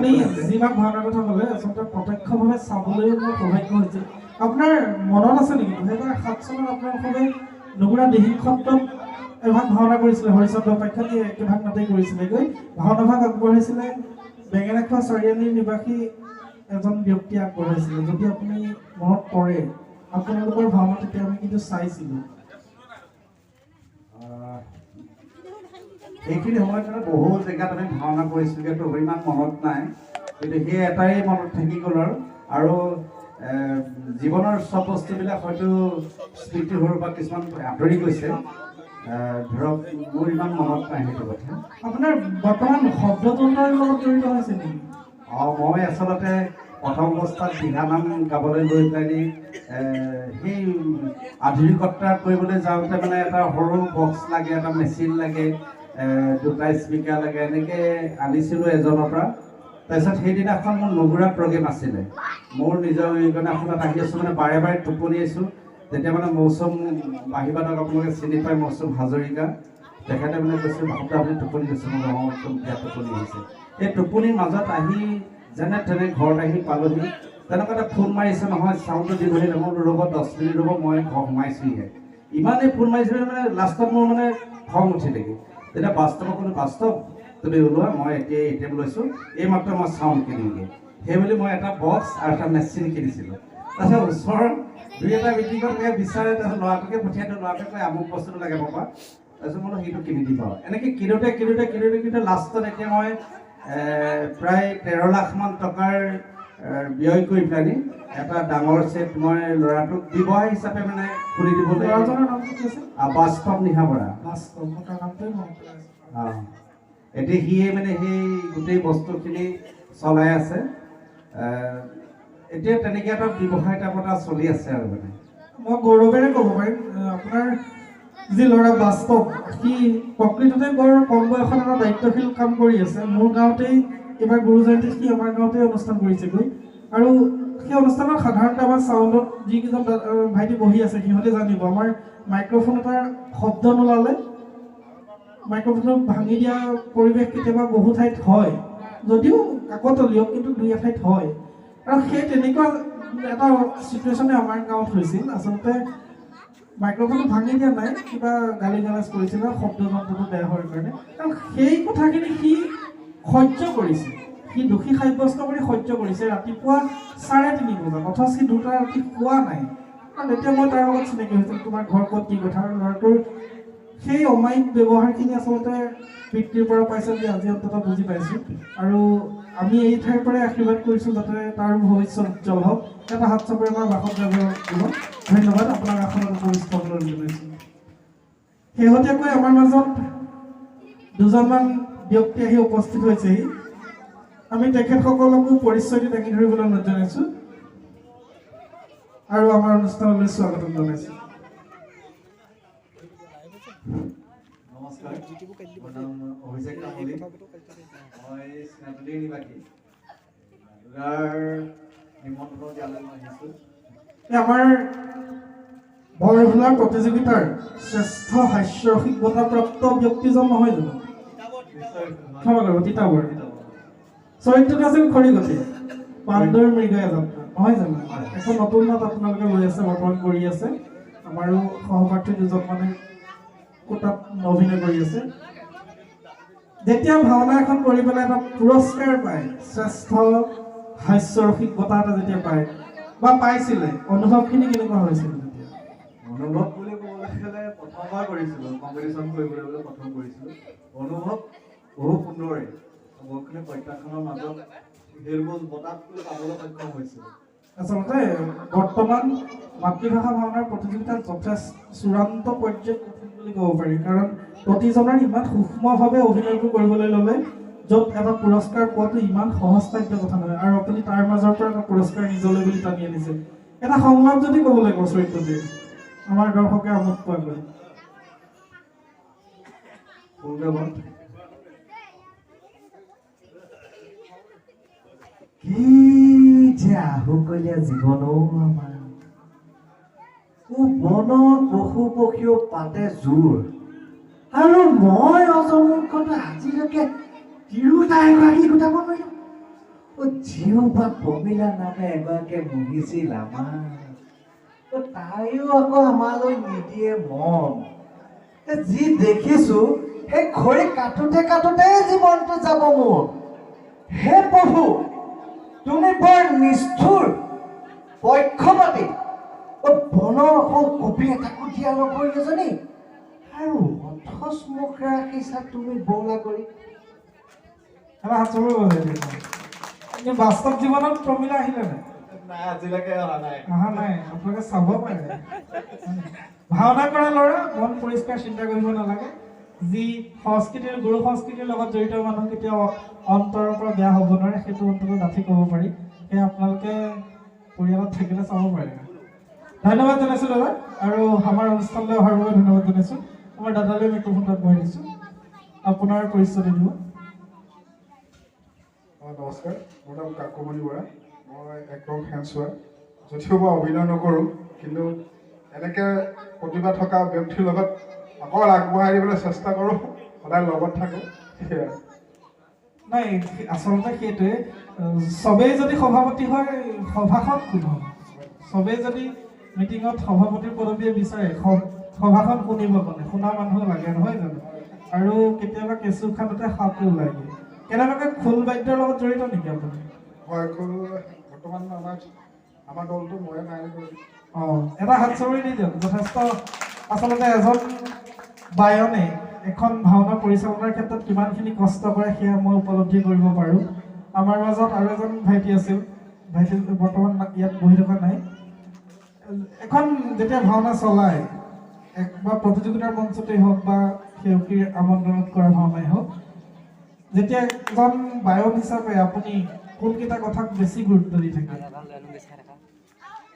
যিমান ভাওনাৰ কথা ক'লে আচলতে প্ৰত্যক্ষভাৱে চাবলৈও মোৰ সৌভাগ্য হৈছিল। আপোনাৰ মনত আছে নেকি 2007 চনত আপোনালোকে নগুৰা দিহিং সত্ৰত এভাগ ভাওনা কৰিছিলে, হৰিচন্দ্ৰ উপাখ্যানে একেভাগ নাটেই কৰিছিলেগৈ। ভাওনাভাগ আগবঢ়াইছিলে বেঙেনাখোৱা চাৰিআলিৰ নিবাসী এজন ব্যক্তিয়ে আগবঢ়াইছিলে। যদি আপুনি মনত পৰে আপোনালোকৰ ভাওনা তেতিয়া আমি কিন্তু চাইছিলোঁ। এইখিনি সময়ত মানে বহু জেগাত আমি ভাওনা কৰিছিলোঁ, তো ইমান মনত নাই, কিন্তু সেই এটাই মনত থাকি গ'ল আৰু জীৱনৰ চব বস্তুবিলাক হয়তো স্মৃতি সৰুৰ পৰা কিছুমান আঁতৰি গৈছে, ধৰক মোৰ ইমান মনত নাই সেইটো কথা। আপোনাৰ বৰ্তমান শব্দযন্ত্ৰৰ লগত জড়িত হৈছে নেকি? মই আচলতে প্ৰথম অৱস্থাত দিহানাম গাবলৈ লৈ পেলাই সেই আধুনিকতা কৰিবলৈ যাওঁতে মানে এটা সৰু বক্স লাগে, এটা মেচিন লাগে, 2টা স্পীকাৰ লাগে, এনেকৈ আনিছিলোঁ এজনৰ পৰা। তাৰপিছত সেইদিনাখন মোৰ নগুৰা প্ৰগ্ৰেম আছিলে, মোৰ নিজৰ এইখনত আহি আছোঁ, মানে বাৰে বাৰে টোপনি আছোঁ। তেতিয়া মানে মৌচুম বাহিবাদক আপোনালোকে চিনি পায়, মৌচুম হাজৰিকা, তেখেতে মানে কৈছে ভাবতে আপুনি টোপনি গৈছে, মোৰ একদম বিয়া টোপনি আহিছে। সেই টোপনিৰ মাজত আহি যেনে তেনে ঘৰত আহি পালোহি, তেনেকুৱা এটা ফোন মাৰিছে নহয়, চাউণ্ডটো দি ধৰিলে, মোৰ ৰ'ব 10 মিনিট ৰ'ব, মই ঘৰ সোমাইছোঁহে। ইমানেই ফোন মাৰিছিলোঁ মানে লাষ্টত মোৰ মানে খং উঠিলেগৈ। তেতিয়া বাস্তৱক ক'লো, বাস্তৱ তুমি ওলোৱা, মই এতিয়া ATM লৈছোঁ, এইমাত্ৰ মই চাউণ্ড কিনিমগৈ। সেইবুলি মই এটা বক্স আৰু এটা মেচিন কিনিছিলোঁ। তাৰপিছত ওচৰৰ দুই এটা মিটিঙত বিচাৰে, তাৰপিছত ল'ৰাটোকে পঠিয়াই দিওঁ, ল'ৰাটোৱে কয় আমুক বস্তুটো লাগে পাপা, তাৰপিছত মই সেইটো কিনি দিম আৰু এনেকৈ কিনোতে লাষ্টত এতিয়া মই প্ৰায় 13 লাখমান টকাৰ ব্যয় কৰি পেলানি এটা ডাঙৰ ছেট মই ল'ৰাটোক ব্যৱসায় হিচাপে মানে খুলি দিবলৈ। ল'ৰাজনৰ নামটো কি আছিল? বাস্তৱ নিশা বৰা। বাস্তৱ, তাৰ নামটোৱে মনত আছে। এতিয়া সিয়ে মানে সেই গোটেই বস্তুখিনি চলাই আছে। এতিয়া তেনেকৈ এটা ব্যৱসায় টাইপ এটা চলি আছে আৰু মানে মই গৌৰৱেৰে ক'ব পাৰিম আপোনাৰ যি ল'ৰা বাস্তৱ, সি প্ৰকৃততে বৰ কম বয়সত এটা দায়িত্বশীল কাম কৰি আছে। মোৰ গাঁৱতেই এইবাৰ গুৰু জয়ন্তীত সি আমাৰ গাঁৱতে অনুষ্ঠান কৰিছেগৈ, আৰু সেই অনুষ্ঠানত সাধাৰণতে আমাৰ চাউণ্ডত যিকেইজন ভাইটি বহি আছে সিহঁতে জানিব, আমাৰ মাইক্ৰফোন এটাৰ শব্দ নোলালে মাইক্ৰফোনটো ভাঙি দিয়া পৰিৱেশ কেতিয়াবা বহু ঠাইত হয়, যদিও কাকতলীয়, কিন্তু দুই এঠাইত হয়। আৰু সেই তেনেকুৱা এটা চিটুৱেশ্যনে আমাৰ গাঁৱত হৈছিল। আচলতে মাইক্ৰফোনটো ভাঙি দিয়া নাই, কিবা গালি গালাজ কৰিছিল শব্দ যন্ত্ৰটো বেয়া হোৱাৰ কাৰণে। আৰু সেই কথাখিনি সি সহ্য কৰিছে, সি দোষী সাব্যস্ত কৰি সহ্য কৰিছে ৰাতিপুৱা 3:30 বজাত, অথচ সি 2টা ৰাতি শোৱা নাই। কাৰণ তেতিয়া মই তাৰ লগত চিনাকি হৈছিল, তোমাৰ ঘৰ ক'ত কি কথা। আৰু ল'ৰাটোৰ সেই অমায়িক ব্যৱহাৰখিনি আচলতে পিতৃৰ পৰা পাইছে বুলি আজি অন্ততঃ বুজি পাইছোঁ। আৰু আমি এই ঠাইৰ পৰাই আশীৰ্বাদ কৰিছোঁ যাতে তাৰ ভৱিষ্যত উজ্জ্বল হওক। এটা হাত চাপৰি আমাৰ বাসত যাব দিব। ধন্যবাদ, আপোনাক আসনত উপবিষ্ট হ'বলৈ জনাইছোঁ। শেহতীয়াকৈ আমাৰ মাজত দুজনমান ব্যক্তি আহি উপস্থিত হৈছেহি। আমি তেখেতসকলকো পৰিচয় দি দাঙি ধৰিবলৈ অনুৰোধ জনাইছোঁ আৰু আমাৰ অনুষ্ঠানলৈ স্বাগতম জনাইছোঁ। নমস্কাৰ, মোৰ নাম অভিষেক তামুলী, মই স্নাতলীৰ নিবাসী। নিমন্ত্ৰণ দিয়ালৈ মই আহিছোঁ। আমাৰ বৰভোলাৰ প্ৰতিযোগিতাৰ শ্ৰেষ্ঠ হাস্যৰসিক বঁটাপ্ৰাপ্ত ব্যক্তিজন নহয় জানো? ক্ষমা কৰিব, তিতাবৰ চৰিত্ৰটো আছিল খৰিগতি, পাণ্ডুৰ মৃগয়া যাত্ৰা, নহয় জানো? এখন নতুন নাট আপোনালোকে লৈ আছে, বৰ্তমান কৰি আছে। আমাৰো সহপাঠী দুজন মানে কোটাত অভিনয় কৰি আছে। যেতিয়া ভাওনা এখন কৰি পেলাই এটা পুৰস্কাৰ পায়, শ্ৰেষ্ঠ হাস্যৰসিক বঁটা এটা যেতিয়া পায় বা পাইছিলে, অনুভৱখিনি কেনেকুৱা হৈছিল? অনুভৱ বুলি ক'বলৈ গ'লে প্ৰথমবাৰ কৰিছিলোঁ, কম্পিটিশ্যন কৰিবলৈ গ'লে প্ৰথম কৰিছিলোঁ। অনুভৱ বহুত সুন্দৰেই, বহুতখিনি প্ৰত্যাখ্যানৰ মাজত সেইবোৰ বঁটাটো পাবলৈ সক্ষম হৈছিলোঁ। আচলতে বৰ্তমান মাতৃভাষা ভাওনাৰ প্ৰতিযোগিতাত যথেষ্ট চূড়ান্ত পৰ্যায়ত কঠিন বুলি ক'ব পাৰি, কাৰণ প্ৰতিজনৰ ইমান সূক্ষ্মভাৱে অভিনয়বোৰ কৰিবলৈ ল'লে, য'ত এটা পুৰস্কাৰ পোৱাটো ইমান সহজসাধ্য কথা নহয়। আৰু আপুনি তাৰ মাজৰ পৰা এটা পুৰস্কাৰ নিজলৈ বুলি টানি আনিছে। এটা সংলাপ যদি ক'ব লাগিব চৰিত্ৰটিৰ, আমাৰ দৰ্শকে আমোদ পোৱাকৈ। কি যে আহুকলীয়া জীৱনো আমাৰ, বনৰ পশু পক্ষীও পাতে জোৰ, আৰু মই অজমূৰ্খতা আজিলৈকে তিৰোতা এগৰাকী গোটাব নোৱাৰিলোঁ। যিও বা প্ৰমীলা নামে এগৰাকীয়ে মুহিছিল আমাৰ, তাইও আকৌ আমালৈ নিদিয়ে মন। যি দেখিছো সেই খৰি কাটোতে জীৱনটো যাব মোৰ। হে প্ৰভু, তুমি বৰ নিষ্ঠুৰ পক্ষপাতী। বনৰ কবি এটাকো দিয়া নকৰিলে জানি, আৰু অথচ মোক ৰাখিছা তুমি বৌলা কৰি। বাস্তৱ জীৱনত প্ৰমীলা আহিলে নাই? নাই, আজিলৈকে অহা নাই। আপোনালোকে চাব পাৰে। ভাওনা কৰা ল'ৰা, মন পৰিষ্কাৰ, চিন্তা কৰিব নালাগে। যি সংস্কৃতিৰ, গুৰু সংস্কৃতিৰ লগত জড়িত মানুহ কেতিয়াও অন্তৰৰ পৰা বেয়া হ'ব নোৱাৰে, সেইটো অন্তত ডাঠি ক'ব পাৰি। সেয়ে আপোনালোকে পৰিয়ালত থাকিলে চাব পাৰে। ধন্যবাদ জনাইছোঁ দাদা, আৰু আমাৰ অনুষ্ঠানলৈ অহাৰ বাবে ধন্যবাদ জনাইছোঁ। আমাৰ দাদালৈ মিক্ৰফোনটো বহাই দিছোঁ, আপোনাৰ পৰিচয় দিব। নমস্কাৰ, মোৰ নাম কাকুমণি বৰা, মই একদম ফেন্স হোৱা। যদিও মই অভিনয় নকৰোঁ, কিন্তু এনেকৈ প্ৰতিভা থকা ব্যক্তিৰ লগত অকল আগবঢ়াই দিবলৈ চেষ্টা কৰোঁ, সদায় লগত থাকোঁ। নাই, আচলতে সেইটোৱে, চবেই যদি সভাপতি হয় সভাখন কোন হ'ব? চবেই যদি মিটিঙত সভাপতিৰ পদবীয়ে বিচাৰে, সভাখন শুনিব কোনে? শুনা মানুহ লাগে, নহয় জানো? আৰু কেতিয়াবা কেঁচু খান্দোতে সাপে ওলাই দিয়ে। কেনেবাকৈ খোল বাদ্যৰ লগত জড়িত নেকি আপুনি? হয় বৰ্তমান আমাৰ দলটো ময়ে নাই কৰিছোঁ। এটা হাত চাপৰি দি দিয়ক। যথেষ্ট আচলতে এজন বায়নে এখন ভাওনা পৰিচালনাৰ ক্ষেত্ৰত কিমানখিনি কষ্ট কৰে সেয়া মই উপলব্ধি কৰিব পাৰোঁ। আমাৰ মাজত আৰু এজন ভাইটি আছিল, ভাইটি বৰ্তমান ইয়াত বহি থকা নাই। এখন যেতিয়া ভাওনা চলায় বা প্ৰতিযোগিতাৰ মঞ্চতেই হওক বা সেউকীৰ আমন্ত্ৰণত কৰা ভাওনাই হওক, যেতিয়া এজন বায়ন হিচাপে আপুনি কোনকেইটা কথাত বেছি গুৰুত্ব দি থাকে?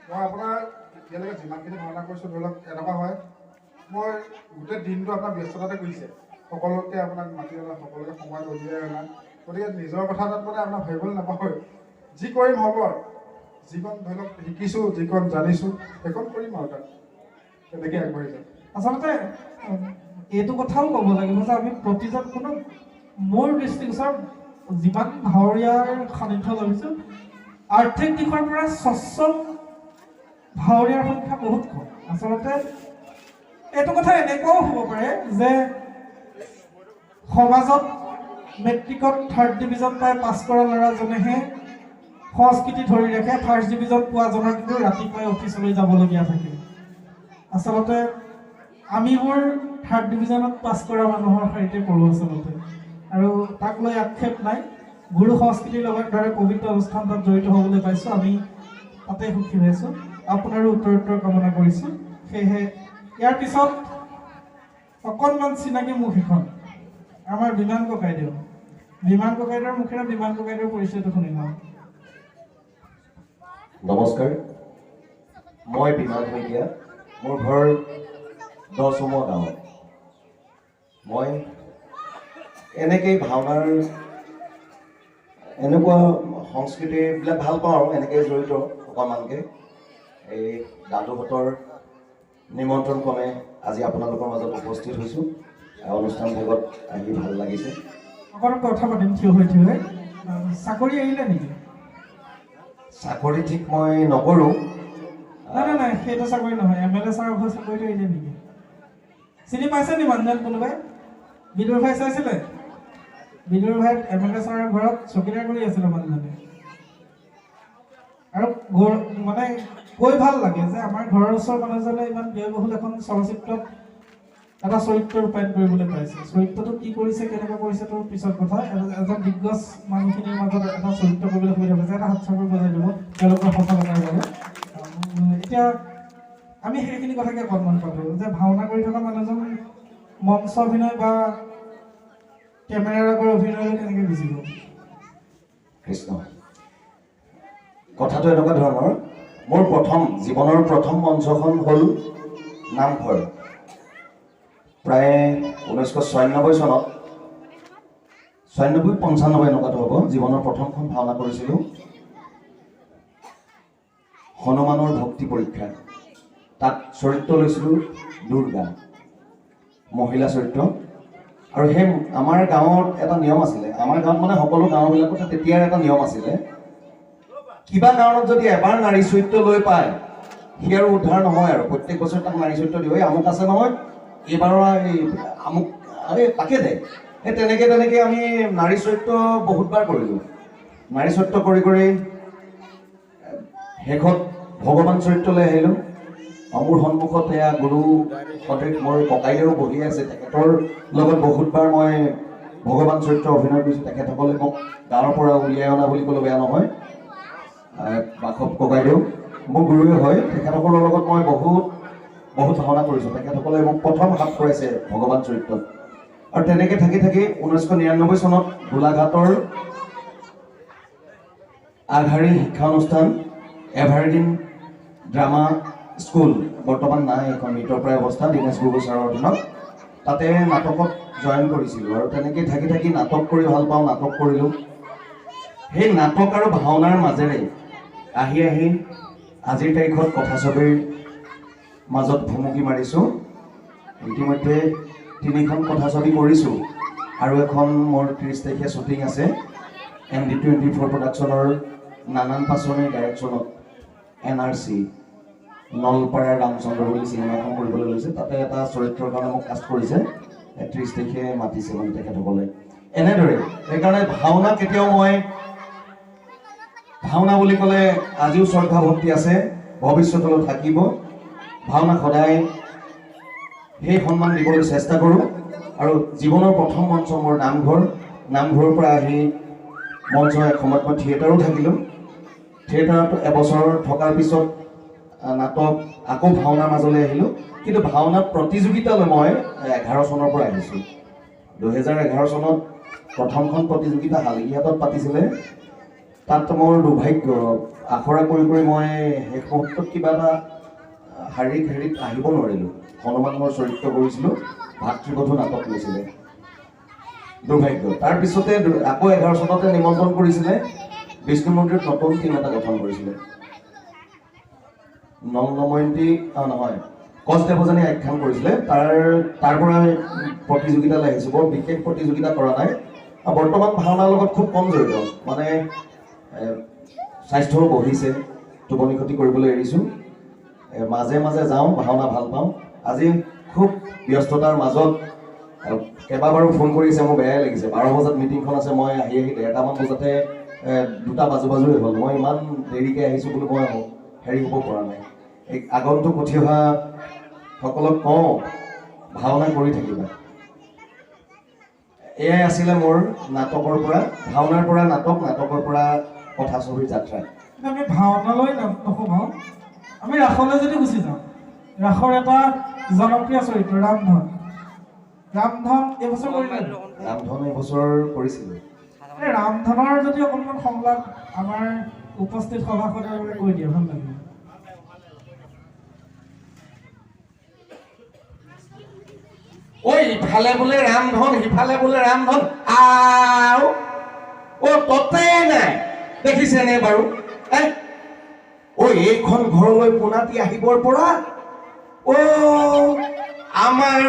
মই আপোনাৰ এতিয়ালৈকে যিমানখিনি ভাওনা কৰিছোঁ ধৰি লওক এনেকুৱা হয়, মই গোটেই দিনটো আপোনাৰ ব্যস্ততাতে গৈছে, সকলোকে আপোনাক মাতি অনা, সকলোকে সময় উলিয়াই অনা, গতিকে নিজৰ কথা তাত মানে আপোনাক ভাবিবলৈ নাপাহৰি যি কৰিম হ'ব আৰু যিকণ ধৰি লওক শিকিছোঁ, যিকণ জানিছোঁ সেইকণ কৰিম আৰু তাত তেনেকৈ আগবাঢ়ি যাম। আচলতে এইটো কথাও ক'ব লাগিব যে আমি প্ৰতিজন কোনো মোৰ দৃষ্টিগোচৰ যিমান ভাৱৰীয়াৰ সান্নিধ্য লভিছোঁ, আৰ্থিক দিশৰ পৰা স্বচ্ছল ভাৱৰীয়াৰ সংখ্যা বহুত কম। আচলতে এইটো কথা এনেকুৱাও হ'ব পাৰে যে সমাজত মেট্ৰিকত 3rd ডিভিজন পাই পাছ কৰা ল'ৰাজনেহে সংস্কৃতি ধৰি ৰাখে, 1st ডিভিজন পোৱাজনৰ কিন্তু ৰাতিপুৱাই অফিচলৈ যাবলগীয়া থাকে। আচলতে আমিবোৰ 3rd ডিভিজনত পাছ কৰা মানুহৰ সৈতে পঢ়োঁ আচলতে, আৰু তাক লৈ আক্ষেপ নাই। গুৰু সংস্কৃতিৰ লগত দৰে পবিত্ৰ অনুষ্ঠান তাত জড়িত হ'বলৈ পাইছোঁ, আমি তাতে সুখী হৈছোঁ। আপোনাৰো উত্তৰোত্তৰ কামনা কৰিছোঁ। সেয়েহে ইয়াৰ পিছত অকণমান চিনাকি মুখ এখন আমাৰ বিমান ককাইদেউ, বিমান ককাইদেউৰ মুখেৰে বিমান ককাইদেউৰ পৰিচয়টো শুনি লওঁ। নমস্কাৰ, মই বিমান শইকীয়া। মোৰ ঘৰ 10 চমুৱা গাঁৱত। মই এনেকেই ভাওনাৰ এনেকুৱা সংস্কৃতিবিলাক ভাল পাওঁ আৰু এনেকৈ জড়িত অকণমানকৈ। এই দাদুহঁতৰ নিমন্ত্ৰণ ক্ৰমে আজি আপোনালোকৰ মাজত উপস্থিত হৈছোঁ। অনুষ্ঠান ভাগত আহি ভাল লাগিছে। অকণমান কথা পাতিম থিয় হৈ থিয় হৈ। চাকৰি আহিলে নেকি? চাকৰি ঠিক মই নকৰোঁ। নাই, সেইটো চাকৰি নহয়। MLA ছাৰৰ ঘৰ চাকৰিটো আহিলে নেকি? চিনি পাইছে নি মানুহজন কোনোবাই? বিদুৰ ভাই চাইছিলে? বিদুৰ ভাই MLA ছাৰৰ ঘৰত চকীদাৰ কৰি আছিলে মানুহজনে। আৰু মানে কৈ ভাল লাগে যে আমাৰ ঘৰৰ ওচৰৰ মানুহজনে ইমান ব্যয়বহুল এখন চলচ্চিত্ৰত এটা চৰিত্ৰ ৰূপায়ণ কৰিবলৈ পাইছে। চৰিত্ৰটো কি কৰিছে, কেনেকৈ কৰিছে তোৰ পিছত কথা। এজন দিগ্গজ মানুহখিনিৰ মাজত এটা চৰিত্ৰ কৰিবলৈ সুবিধা পাইছে। এটা হাত চাপৰি বজাই দিব তেওঁলোকৰ সফলতাৰ বাবে। এতিয়া আমি সেইখিনি কথাকে অকণমান পাতোঁ যে ভাওনা কৰি থকা মানুহজন মঞ্চ অভিনয় বা কেমেৰাৰ আগৰ অভিনয়লৈ কেনেকৈ গুচি গ'ল? কৃষ্ণ, কথাটো এনেকুৱা ধৰণৰ, মোৰ জীৱনৰ প্ৰথম মঞ্চখন হ'ল নামঘৰ। প্ৰায় 1996 চনত, 96-95 এনেকুৱাটো হ'ব, জীৱনৰ প্ৰথমখন ভাওনা কৰিছিলোঁ হনুমানৰ ভক্তি পৰীক্ষা। তাত চৰিত্ৰ লৈছিলোঁ দুৰ্গা, মহিলা চৰিত্ৰ। আৰু সেই আমাৰ গাঁৱত এটা নিয়ম আছিলে, আমাৰ গাঁৱত মানে সকলো গাঁওবিলাকতে তেতিয়াৰ এটা নিয়ম আছিলে, কিবা কাৰণত যদি এবাৰ নাৰী চৰিত্ৰ লৈ পায় সি আৰু উদ্ধাৰ নহয় আৰু প্ৰত্যেক বছৰ তাক নাৰী চৰিত্ৰ দিব। এই আমুক আছে নহয়, এইবাৰৰ এই আমুক তাকে দে। সেই তেনেকৈ আমি নাৰী চৰিত্ৰ বহুতবাৰ কৰিলোঁ। নাৰী চৰিত্ৰ কৰি শেষত ভগৱান চৰিত্ৰলৈ আহিলোঁ। মোৰ সন্মুখত এয়া গুৰু সদৃশ মোৰ ককাইদেউ বহি আছে, তেখেতৰ লগত বহুতবাৰ মই ভগৱান চৰিত্ৰ অভিনয় কৰিছোঁ। তেখেতসকলে মোক গাঁৱৰ পৰা উলিয়াই অনা বুলি ক'লেও বেয়া নহয়। বাসৱ ককাইদেউ মোৰ গুৰুৱে হয়, তেখেতসকলৰ লগত মই বহুত ভাওনা কৰিছোঁ। তেখেতসকলে মোক প্ৰথম হাত কৰাইছে ভগৱান চৰিত্ৰত। আৰু তেনেকৈ থাকি 1999 চনত গোলাঘাটৰ আগশাৰী শিক্ষা অনুষ্ঠান এভাৰগ্ৰীণ ড্ৰামা স্কুল, বৰ্তমান নাই এখন, মৃতৰ প্ৰায় অৱস্থা, দীনেশ গগৈ ছাৰৰ অধীনত, তাতে নাটকত জইন কৰিছিলোঁ। আৰু তেনেকৈ থাকি নাটক কৰি ভাল পাওঁ, নাটক কৰিলোঁ। সেই নাটক আৰু ভাওনাৰ মাজেৰে আহি আজিৰ তাৰিখত কথাছবিৰ মাজত ভুমুকি মাৰিছোঁ। ইতিমধ্যে 3খন কথাছবি কৰিছোঁ আৰু এখন মোৰ 30 তাৰিখে শ্বুটিং আছে MD24 প্ৰডাকশ্যনৰ নানান পাচনিৰ ডাইৰেকশ্যনত। NRC নলপাৰাৰ ৰামচন্দ্ৰ বুলি চিনেমা এখন কৰিবলৈ লৈছে, তাতে এটা চৰিত্ৰৰ কাৰণে মোক কাষ্ট কৰিছে। 30 তাৰিখে মাতিছে মানে তেখেতসকলে। এনেদৰে সেইকাৰণে ভাওনা কেতিয়াও মই ভাওনা বুলি ক'লে আজিও শ্ৰদ্ধা ভক্তি আছে, ভৱিষ্যতলৈ থাকিব। ভাওনা সদায় সেই সন্মান দিবলৈ চেষ্টা কৰোঁ। আৰু জীৱনৰ প্ৰথম মঞ্চ মোৰ নামঘৰ। নামঘৰৰ পৰা আহি মঞ্চ এসময়ত মই থিয়েটাৰো থাকিলোঁ। থিয়েটাৰত এবছৰ থকাৰ পিছত নাটক আকৌ ভাওনাৰ মাজলৈ আহিলোঁ। কিন্তু ভাওনাত প্ৰতিযোগিতালৈ মই 11 চনৰ পৰা আহিছোঁ। 2011 চনত প্ৰথমখন প্ৰতিযোগিতা হালগিহাটত পাতিছিলে। তাত মোৰ দুৰ্ভাগ্য, আখৰা কৰি মই শেষ মুহূৰ্তত কিবা এটা শাৰীৰিক হেৰিত আহিব নোৱাৰিলোঁ। হনুমানৰ চৰিত্ৰ কৰিছিলোঁ, ভাতৃবধূ নাটক লৈছিলে, দুৰ্ভাগ্য। তাৰপিছতে আকৌ 11 চনতে নিমন্ত্ৰণ কৰিছিলে, বিষ্ণু মন্দিৰত নতুন টিম এটা গঠন কৰিছিলে। নময়ন্তী নহয়, কচ দেৱযানী আখ্যান কৰিছিলে। তাৰ পৰা প্ৰতিযোগিতালৈ আহিছোঁ। বৰ বিশেষ প্ৰতিযোগিতা কৰা নাই। বৰ্তমান ভাওনাৰ লগত খুব কম জড়িত, মানে স্বাস্থ্যও বহিছে, টোপনি ক্ষতি কৰিবলৈ এৰিছোঁ। মাজে মাজে যাওঁ, ভাওনা ভাল পাওঁ। আজি খুব ব্যস্ততাৰ মাজত কেইবাবাৰো ফোন কৰিছে, মোৰ বেয়াই লাগিছে। 12 বজাত মিটিংখন আছে, মই আহি 1:30মান বজাতে 2টা বাজু হ'ল। মই ইমান দেৰিকৈ আহিছোঁ বুলি মই হেৰি হ'ব পৰা নাই। এই আগন্তুক উঠি অহা সকলক কওঁ, ভাওনা কৰি থাকিবা। এয়াই আছিলে মোৰ নাটকৰ পৰা, ভাওনাৰ পৰা নাটক, নাটকৰ পৰা কথাছবিৰ যাত্ৰা। আমি ভাওনালৈ নসোমাওঁ, আমি ৰাসলৈ যদি গুচি যাওঁ, ৰাসৰ এটা জনপ্ৰিয় চৰিত্ৰ ৰামধন। ৰামধন এইবছৰ কৰিলে? ৰামধন এইবছৰ কৰিছিলোঁ। ৰামধনৰ যদি অকণমান সংলাপ আমাৰ উপস্থিত সভাসদৰ বাবে কৈ দিয়ে ভাল লাগিব। ঐ ইফালে বোলে ৰামধন, সিফালে বোলে ৰামধন, ততেই নাই, দেখিছেনে বাৰু? এইখন ঘৰলৈ পোনাতি আহিবৰ পৰা আমাৰ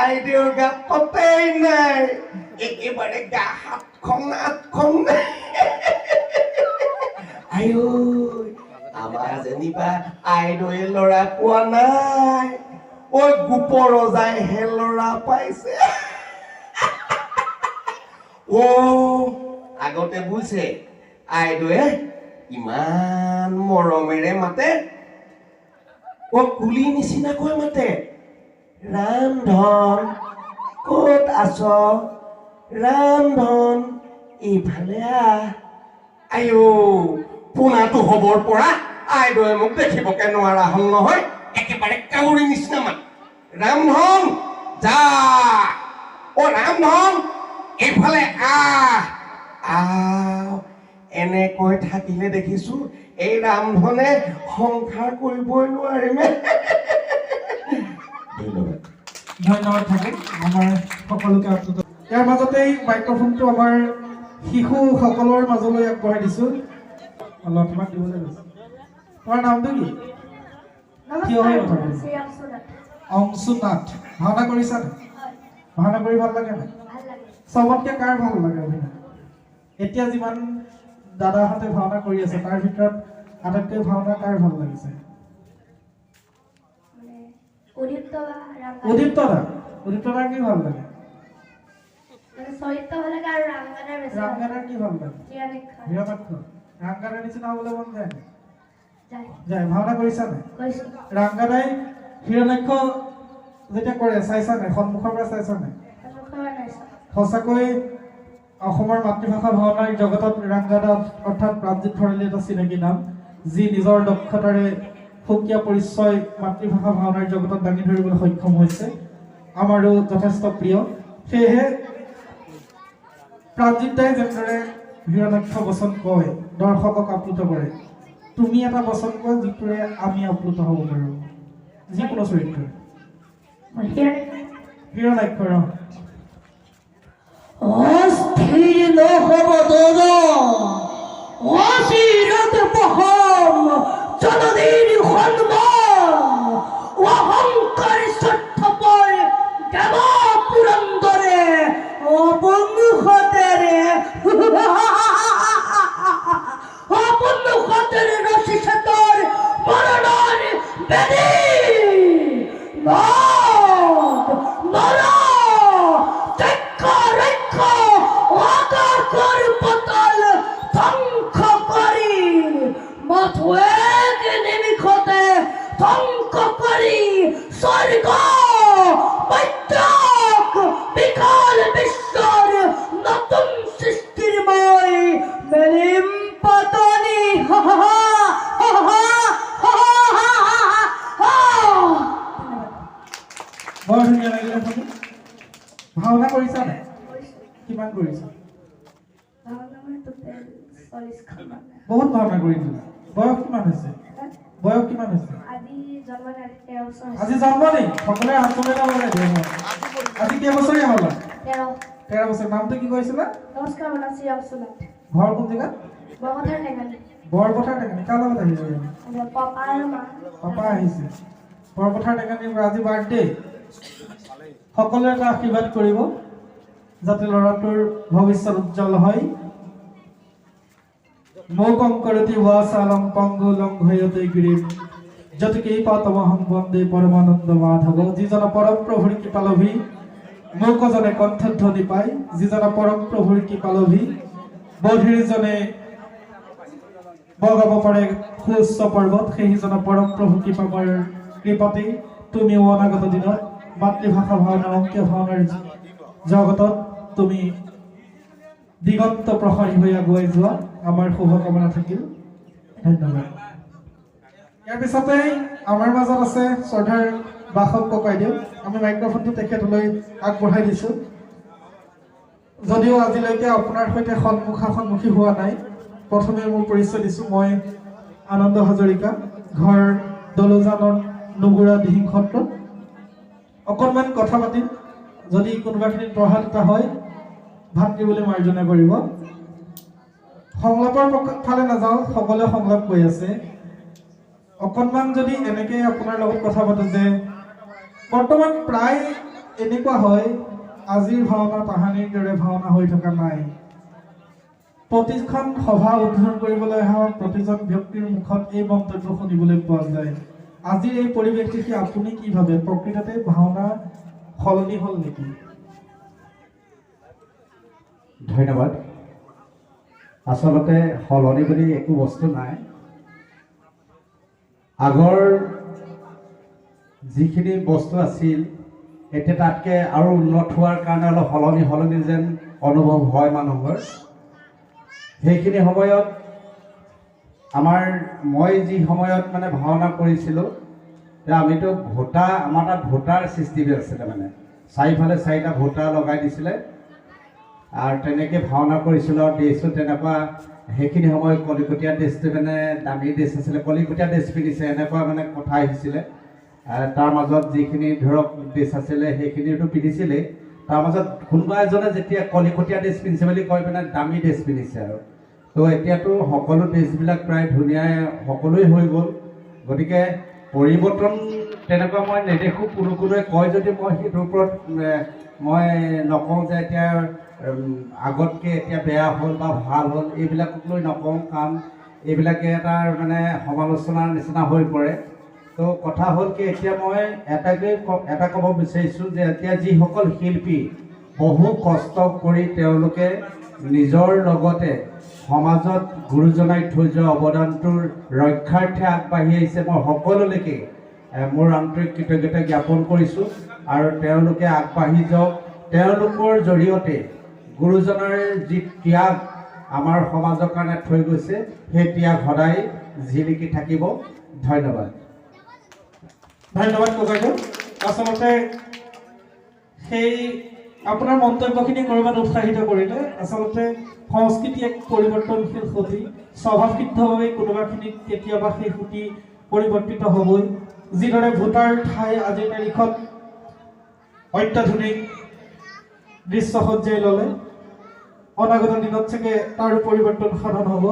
আইদেউৰ গাত ততেই নাই, একেবাৰে গা 7খন 8খন। আমাৰ যেনিবা আইদেউৱে ল'ৰা পোৱা নাই, গোপৰ ৰজাইহে ল'ৰা পাইছে। আগতে বুজিছে, আইদেউৱে ইমান মৰমেৰে মাতে, কুলি নিচিনাকৈ মাতে, ৰামধন ক'ত আছ, ৰামধন এইফালে আহ। পোনাটো হবৰ পৰা আইদেউৱে মোক দেখিবকে নোৱাৰা হ'ল নহয়, একেবাৰে কাউৰী নিচিনা মাত, ৰামধন যা, ৰামধন এইফালে আহ। এনেকৈ থাকিলে দেখিছো এই ৰামধনে সংসাৰ কৰিবই নোৱাৰিমে। ধন্যবাদ। ধন্যবাদ থাকিল আমাৰ সকলোকে আপ্লুত। ইয়াৰ মাজতেই মাইক্ৰফোনটো আমাৰ শিশুসকলৰ মাজলৈ আগবঢ়াই দিছোঁ। তোমাক দিবলৈ গৈছে। তোমাৰ নামটো কি? অংশুনাথ। ভাওনা কৰিছা নে? ভাওনা কৰি ভাল লাগে নাই? চবতকে কাৰ ভাল লাগে অভিনয়? এতিয়া যিমান দাদাহঁতে ভাওনা কৰি আছে তাৰ ভিতৰত আটাইতকৈ ভাওনা কাৰ ভাল লাগিছে? উদিপ্ত দাৰ কি ভাল লাগে? ৰামগানৰ কি ভাল লাগে? হিৰণ্যাক্ষ। ৰামগানৰ নিচিনা হ'বলৈ মন যায় নে? যায়। ভাওনা কৰিছা নে? ৰামগানাই হিৰণ্যাক্ষ যেতিয়া কৰে চাইছা নে? সন্মুখৰ পৰা চাইছা নে? সঁচাকৈ অসমৰ মাতৃভাষা ভাওনাৰ জগতত ৰাংগাদা অৰ্থাৎ প্ৰাণজিৎ ভৰালী এটা চিনাকি নাম, যি নিজৰ দক্ষতাৰে সুকীয়া পৰিচয় মাতৃভাষা ভাওনাৰ জগতত দাঙি ধৰিবলৈ সক্ষম হৈছে, আমাৰো যথেষ্ট প্ৰিয়। সেয়েহে প্ৰাণজিৎ দাই যেনেদৰে হিৰণ্যাক্ষ বচন কয়, দৰ্শকক আপ্লুত কৰে, তুমি এটা বচন কোৱা যিটোৰে আমি আপ্লুত হ'ব পাৰোঁ, যিকোনো চৰিত্ৰ। হিৰণ্যাক্ষৰ অস্থিৰ নহব দাদা, অচিৰত পহম জননীৰ সন্মান, অহংকাৰ স্বাৰ্থপৰ দেৱ পুৰন্দৰে অবংশতেৰে ৰচিষেতৰ মৰণৰ বেদী পতল ধ্বংস কৰি স্বৰ্গ মধ্যক বিশাল বিশ্বৰ নতুন সৃষ্টিৰ মই মেলিম পাতনি বৰ ধুনীয়া লাগিলে আপুনি ভাওনা কৰিছা নাই কিমান কৰিছা বহুত ভাওনা কৰিছা বয়স কিমান হৈছে আজি জন্ম নেই সকলোৱে হাত তুলি ল'ব লাগে আজি কেইবছৰীয়া হ'লা 13 বছৰ নামটো কি কৈছিলা ঘৰ কোন জেগাত বৰপথাৰ টেঙানী কাৰ লগত আহিছে পাপা আহিছে বৰপথাৰ টেঙানীৰ পৰা আজি বাৰ্থডে সকলোৱে এটা আশীৰ্বাদ কৰিব যাতে ল'ৰাটোৰ ভৱিষ্যত উজ্জ্বল হয় মৌকং কৰতি ৱাসালং পংগুলং ভয়তে গিৰিম যতকেই পাতমহং বন্দে পৰমানন্দ মাধৱ যিজন পৰম প্ৰভুৰ কৃপালভী মৌকজনে কণ্ঠধ্বনি পায় যিজন পৰম প্ৰভুৰ কৃপালভী বধিৰজনে বগাব পাৰে সুউচ্চ পৰ্বত সেইজন পৰম প্ৰভু কৃপাতেই তুমিও অনাগত দিনত মাতৃভাষা ভাওনা অংকীয় ভাওনাৰ জগতত তুমি দিগন্ত প্ৰসাৰী হৈ আগুৱাই যোৱা আমাৰ শুভকামনা থাকিল ধন্যবাদ ইয়াৰ পিছতে আমাৰ মাজত আছে শ্ৰদ্ধাৰ বাসৱ ককাইদেউ আমি মাইক্ৰফোনটো তেখেতলৈ আগবঢ়াই দিছোঁ যদিও আজিলৈকে আপোনাৰ সৈতে সন্মুখী হোৱা নাই প্ৰথমে মোৰ পৰিচয় দিছোঁ মই আনন্দ হাজৰিকা ঘৰ দলজানৰ নুগুৰা দিহিং সত্ৰত অকণমান কথা পাতিম যদি কোনোবাখিনিত প্ৰভাৱ এটা হয় ভাতৃ বুলি মাৰ্জনা কৰিব সংলাপৰ ফালে নাযাওঁ সকলোৱে সংলাপ কৈ আছে অকণমান যদি এনেকৈ আপোনাৰ লগত কথা পাতোঁ যে বৰ্তমান প্ৰায় এনেকুৱা হয় আজিৰ ভাওনা তাহানিৰ দৰে ভাওনা হৈ থকা নাই প্ৰতিখন সভা উদ্বোধন কৰিবলৈ অহা প্ৰতিজন ব্যক্তিৰ মুখত এই মন্তব্য শুনিবলৈ পোৱা যায় আজিৰ এই পৰিৱেশ দেখি আপুনি কি ভাবে প্ৰকৃততে ভাওনা সলনি হ'ল নেকি ধন্যবাদ আচলতে সলনি বুলি একো বস্তু নাই আগৰ যিখিনি বস্তু আছিল এতিয়া তাতকৈ আৰু উন্নত হোৱাৰ কাৰণে অলপ সলনি যেন অনুভৱ হয় মানুহৰ সেইখিনি সময়ত মই যি সময়ত মানে ভাওনা কৰিছিলোঁ আমিতো আমাৰ তাত ভোটাৰ চিষ্টেম আছিলে মানে চাৰিফালে 4টা ভোটাৰ লগাই দিছিলে আৰু তেনেকৈ ভাওনা কৰিছিলোঁ আৰু ড্ৰেছটো তেনেকুৱা সেইখিনি সময়ত কলিকটীয়া ড্ৰেছটো মানে দামী ড্ৰেছ আছিলে কলিকটীয়া ড্ৰেছ পিন্ধিছে এনেকুৱা মানে কথা আহিছিলে তাৰ মাজত যিখিনি ধৰক ড্ৰেছ আছিলে সেইখিনিতো পিন্ধিছিলেই তাৰ মাজত কোনোবা এজনে যেতিয়া কলিকটীয়া ড্ৰেছ পিন্ধিছে বুলি কৈ পিনে দামী ড্ৰেছ পিন্ধিছে আৰু তো এতিয়াতো সকলো ড্ৰেছবিলাক প্ৰায় ধুনীয়াই সকলোৱে হৈ গ'ল গতিকে পৰিৱৰ্তন তেনেকুৱা মই নেদেখোঁ কোনোৱে কয় যদি মই সেইটোৰ ওপৰত মই নকওঁ যে এতিয়া আগতকৈ এতিয়া বেয়া হ'ল বা ভাল হ'ল এইবিলাকক লৈ নকওঁ কাৰণ এইবিলাকে এটাৰ মানে সমালোচনাৰ নিচিনা হৈ পৰে তো কথা হ'ল কি এতিয়া মই এটা ক'ব বিচাৰিছোঁ যে এতিয়া যিসকল শিল্পী বহু কষ্ট কৰি তেওঁলোকে নিজৰ লগতে সমাজত গুৰুজনাই থৈ যোৱা অৱদানটোৰ ৰক্ষাৰ্থে আগবাঢ়ি আহিছে মই সকলোলৈকে মোৰ আন্তৰিক কৃতজ্ঞতা জ্ঞাপন কৰিছোঁ আৰু তেওঁলোকে আগবাঢ়ি যাওক তেওঁলোকৰ জৰিয়তে গুৰুজনাৰ যি ত্যাগ আমাৰ সমাজৰ কাৰণে থৈ গৈছে সেই ত্যাগ সদায় জিলিকি থাকিব ধন্যবাদ ককাইদেউ আচলতে সেই আপোনাৰ মন্তব্যখিনি ক'ৰবাত উৎসাহিত কৰিলে আচলতে সংস্কৃতি এক পৰিৱৰ্তনশীল সুঁতি স্বভাৱসিদ্ধভাৱে কোনোবাখিনিত কেতিয়াবা সেই সুঁতি পৰিৱৰ্তিত হ'বই যিদৰে ভোটাৰ ঠাই আজিৰ তাৰিখত অত্যাধুনিক দৃশ্যসজ্জাই ল'লে অনাগত দিনত চাগে তাৰো পৰিৱৰ্তন সাধন হ'ব